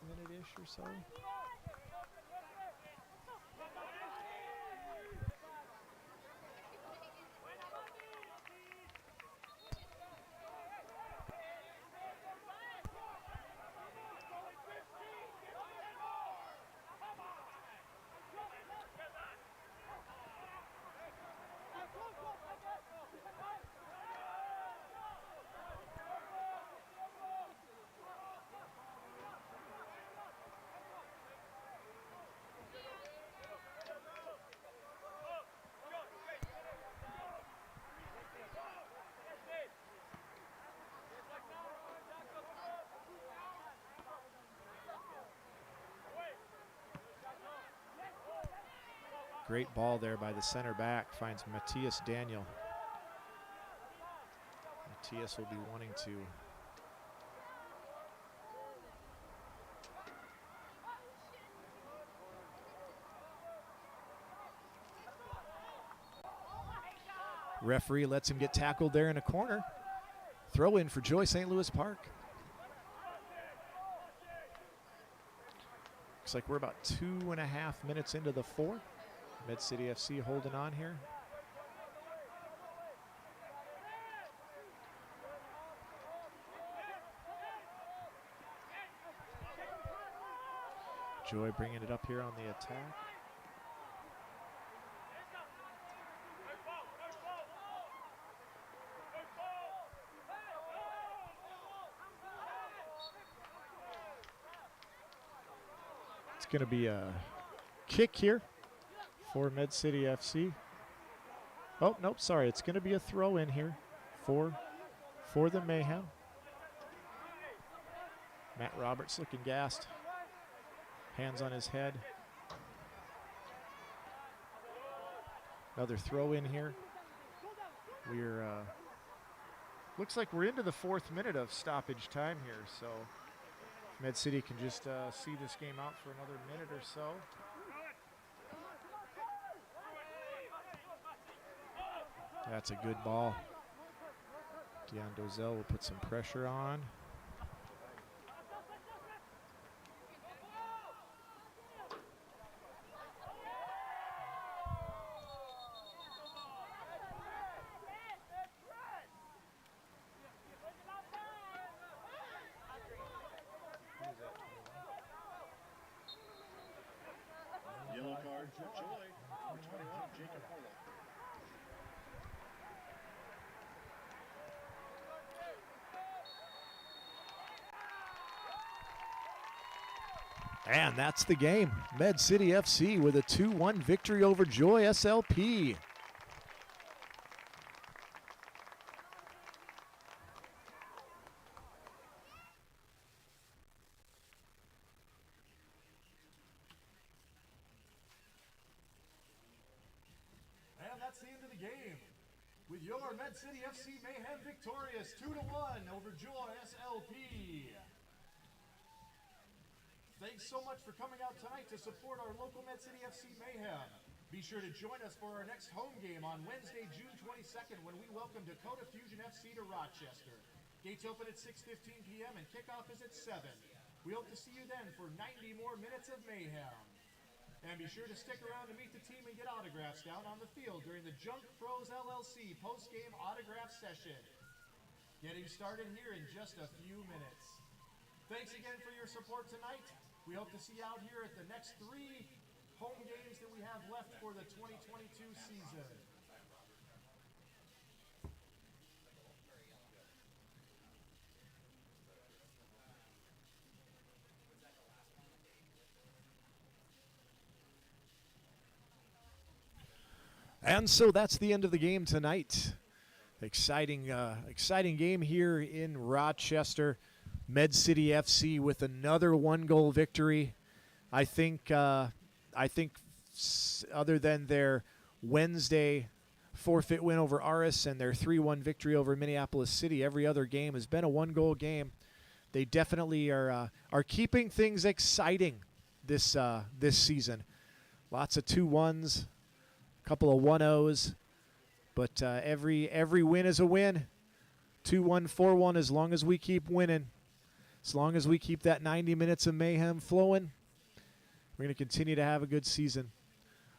A: Minute-ish or so. Great ball there by the center back, finds Matthias Daniel. Matthias will be wanting to referee lets him get tackled there in a corner. Throw in for Joy St. Louis Park. Looks like we're about 2.5 minutes into the 4th. Med City FC holding on here. Joy bringing it up here on the attack. It's going to be a kick here for Med City FC. Oh, nope, sorry. It's going to be a throw in here for the Mayhem. Matt Roberts looking gassed. Hands on his head. Another throw in here. We're looks like we're into the 4th minute of stoppage time here, so Med City can just see this game out for another minute or so. That's a good ball. Dion Dozell will put some pressure on.
C: Yellow card for Joy. Number 21, Jacob Harlow.
A: And that's the game. Med City FC with a 2-1 victory over Joy SLP.
B: And that's the end of the game. With your Med City FC Mayhem victorious 2-1 over Joy SLP. Thanks so much for coming out tonight to support our local Med City FC Mayhem. Be sure to join us for our next home game on Wednesday, June 22nd when we welcome Dakota Fusion FC to Rochester. Gates open at 6:15 p.m. and kickoff is at 7. We hope to see you then for 90 more minutes of mayhem. And be sure to stick around to meet the team and get autographs down on the field during the Junk Pros LLC post-game autograph session. Getting started here in just a few minutes. Thanks again for your support tonight. We hope to see you out here at the next 3 home games that we have left for the 2022 season.
A: And so that's the end of the game tonight. Exciting game here in Rochester. Med City FC with another 1-goal victory. I think other than their Wednesday forfeit win over Aris and their 3-1 victory over Minneapolis City, every other game has been a 1-goal game. They definitely are keeping things exciting this season. Lots of 2-1s, a couple of 1-0s, but every win is a win. 2-1, 4-1, as long as we keep winning. As long as we keep that 90 minutes of mayhem flowing, we're going to continue to have a good season.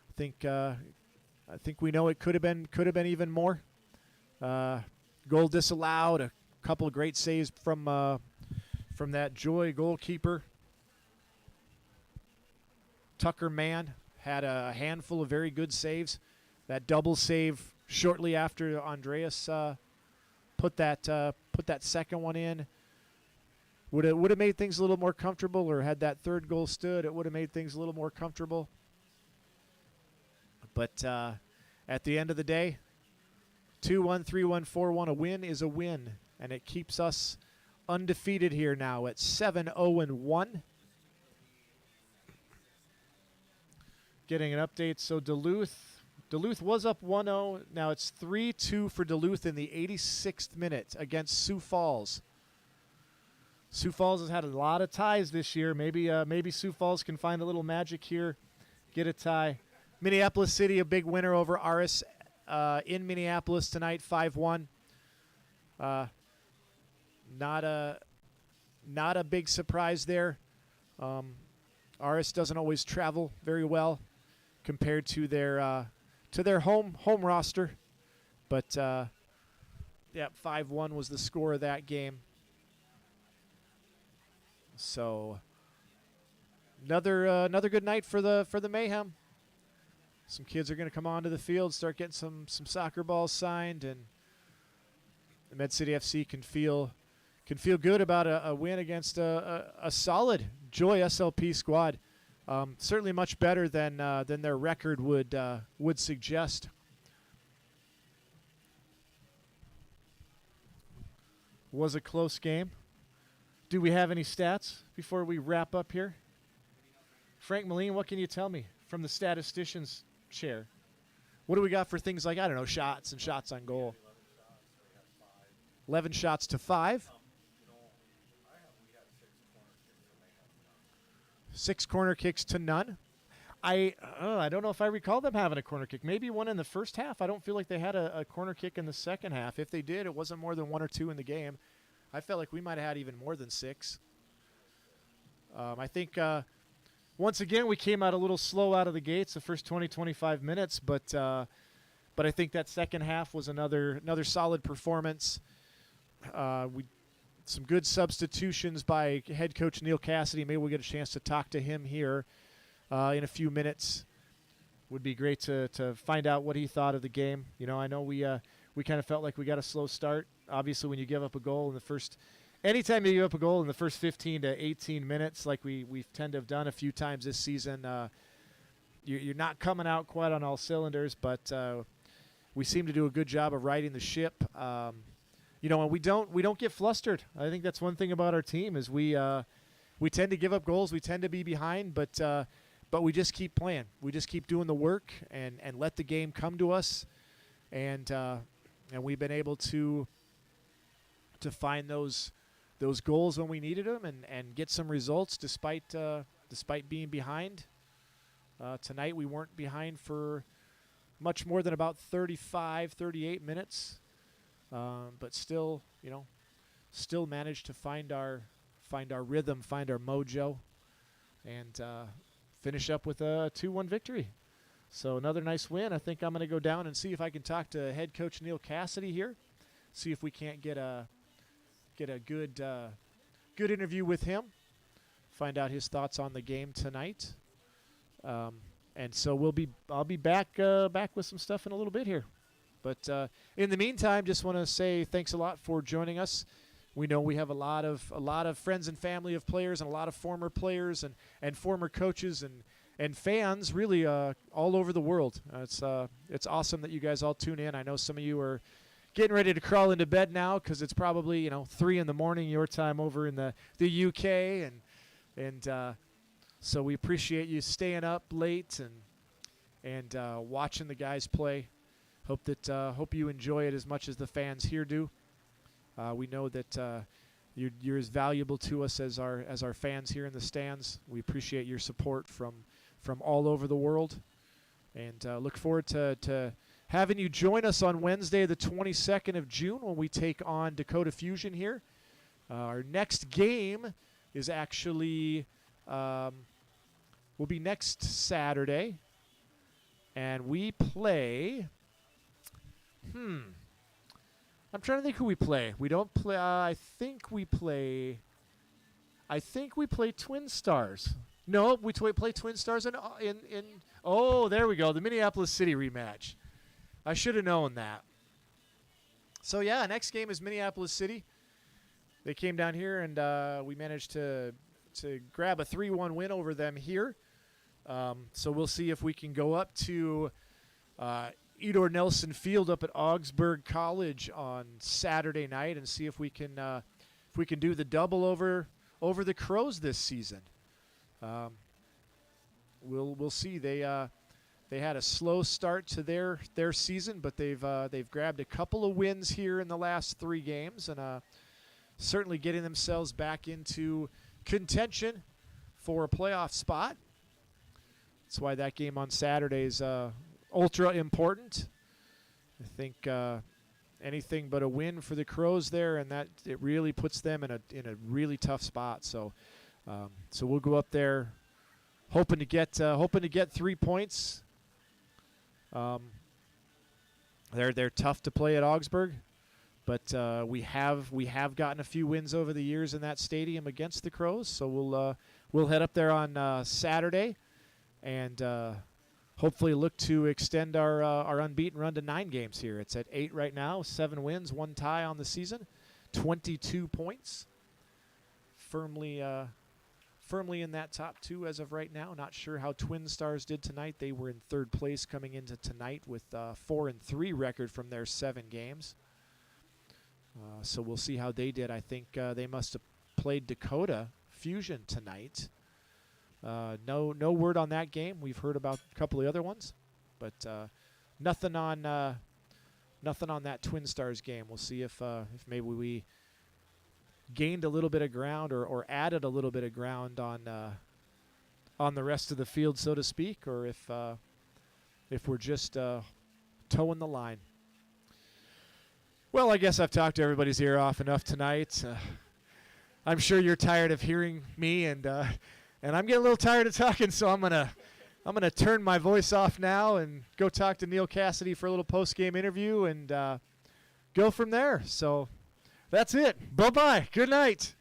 A: I think we know it could have been even more. Goal disallowed, a couple of great saves from that Joy goalkeeper. Tucker Mann had a handful of very good saves. That double save shortly after Andreas put that second one in. Would have made things a little more comfortable, or had that third goal stood, it would have made things a little more comfortable. But at the end of the day, 2-1, 3-1, 4-1, a win is a win, and it keeps us undefeated here now at 7-0-1. Getting an update, so Duluth was up 1-0. Now it's 3-2 for Duluth in the 86th minute against Sioux Falls. Sioux Falls has had a lot of ties this year. Maybe Sioux Falls can find a little magic here, get a tie. Minneapolis City, a big winner over Aris in Minneapolis tonight, 5-1. Not a big surprise there. Aris doesn't always travel very well compared to their home roster, but 5-1 was the score of that game. So another good night for the Mayhem. Some kids are going to come onto the field, start getting some soccer balls signed, and the Med City FC can feel good about a win against a solid Joy SLP squad. Certainly much better than their record would suggest. Was a close game. Do we have any stats before we wrap up here? Frank Moline, what can you tell me from the statistician's chair? What do we got for things like, I don't know, shots and shots on goal? 11 shots to 5. 6 corner kicks to none. I don't know if I recall them having a corner kick. Maybe one in the first half. I don't feel like they had a corner kick in the second half. If they did, it wasn't more than 1 or 2 in the game. I felt like we might have had even more than 6. I think once again we came out a little slow out of the gates the first 20, 25 minutes, but I think that second half was another solid performance. Some good substitutions by head coach Neil Cassidy. Maybe we'll get a chance to talk to him here in a few minutes. Would be great to find out what he thought of the game. You know, I know we kind of felt like we got a slow start. Obviously, when you give up a goal in the first, anytime you give up a goal in the first 15 to 18 minutes, like we tend to have done a few times this season, you're not coming out quite on all cylinders. But we seem to do a good job of riding the ship. You know, and we don't get flustered. I think that's one thing about our team is we tend to give up goals. We tend to be behind, but we just keep playing. We just keep doing the work and let the game come to us. And we've been able to find those goals when we needed them and get some results despite being behind. Tonight we weren't behind for much more than about 35, 38 minutes. But still, you know, still managed to find our rhythm, find our mojo, and finish up with a 2-1 victory. So another nice win. I think I'm going to go down and see if I can talk to head coach Neil Cassidy here, see if we can't get a good interview with him, find out his thoughts on the game tonight. And so I'll be back with some stuff in a little bit here. But in the meantime, just want to say thanks a lot for joining us. We know we have a lot of friends and family of players and a lot of former players and former coaches and fans really all over the world. It's awesome that you guys all tune in. I know some of you are getting ready to crawl into bed now because it's probably 3 in the morning your time over in the UK and so we appreciate you staying up late and watching the guys play. Hope you enjoy it as much as the fans here do. We know that you're as valuable to us as our fans here in the stands. We appreciate your support from all over the world, and look forward to having you join us on Wednesday, the 22nd of June, when we take on Dakota Fusion here. Our next game is actually will be next Saturday, and we play. I'm trying to think who we play. We don't play. I think we play Twin Stars. No, we play Twin Stars in. Oh, there we go. The Minneapolis City rematch. I should have known that. So yeah, next game is Minneapolis City. They came down here and we managed to grab a 3-1 win over them here. So we'll see if we can go up to Edor Nelson Field up at Augsburg College on Saturday night and see if we can do the double over the Crows this season. We'll see. They had a slow start to their season, but they've grabbed a couple of wins here in the last 3 games and certainly getting themselves back into contention for a playoff spot. That's why that game on Saturday is ultra important. I think anything but a win for the Crows there, and that it really puts them in a really tough spot. So we'll go up there hoping to get 3 points. They're tough to play at Augsburg, but we have gotten a few wins over the years in that stadium against the Crows. So we'll head up there on Saturday, and hopefully look to extend our unbeaten run to 9 games here. It's at 8 right now, 7 wins, 1 tie on the season, 22 points. Firmly in that top 2 as of right now. Not sure how Twin Stars did tonight. They were in 3rd place coming into tonight with 4-3 record from their 7 games. So we'll see how they did. I think they must have played Dakota Fusion tonight. No word on that game. We've heard about a couple of other ones, but nothing on that Twin Stars game. We'll see if maybe we gained a little bit of ground or added a little bit of ground on the rest of the field, so to speak, or if we're just towing the line. Well, I guess I've talked to everybody's ear off enough tonight. I'm sure you're tired of hearing me, and I'm getting a little tired of talking, so I'm gonna turn my voice off now and go talk to Neil Cassidy for a little post-game interview and go from there. So that's it. Bye-bye. Good night.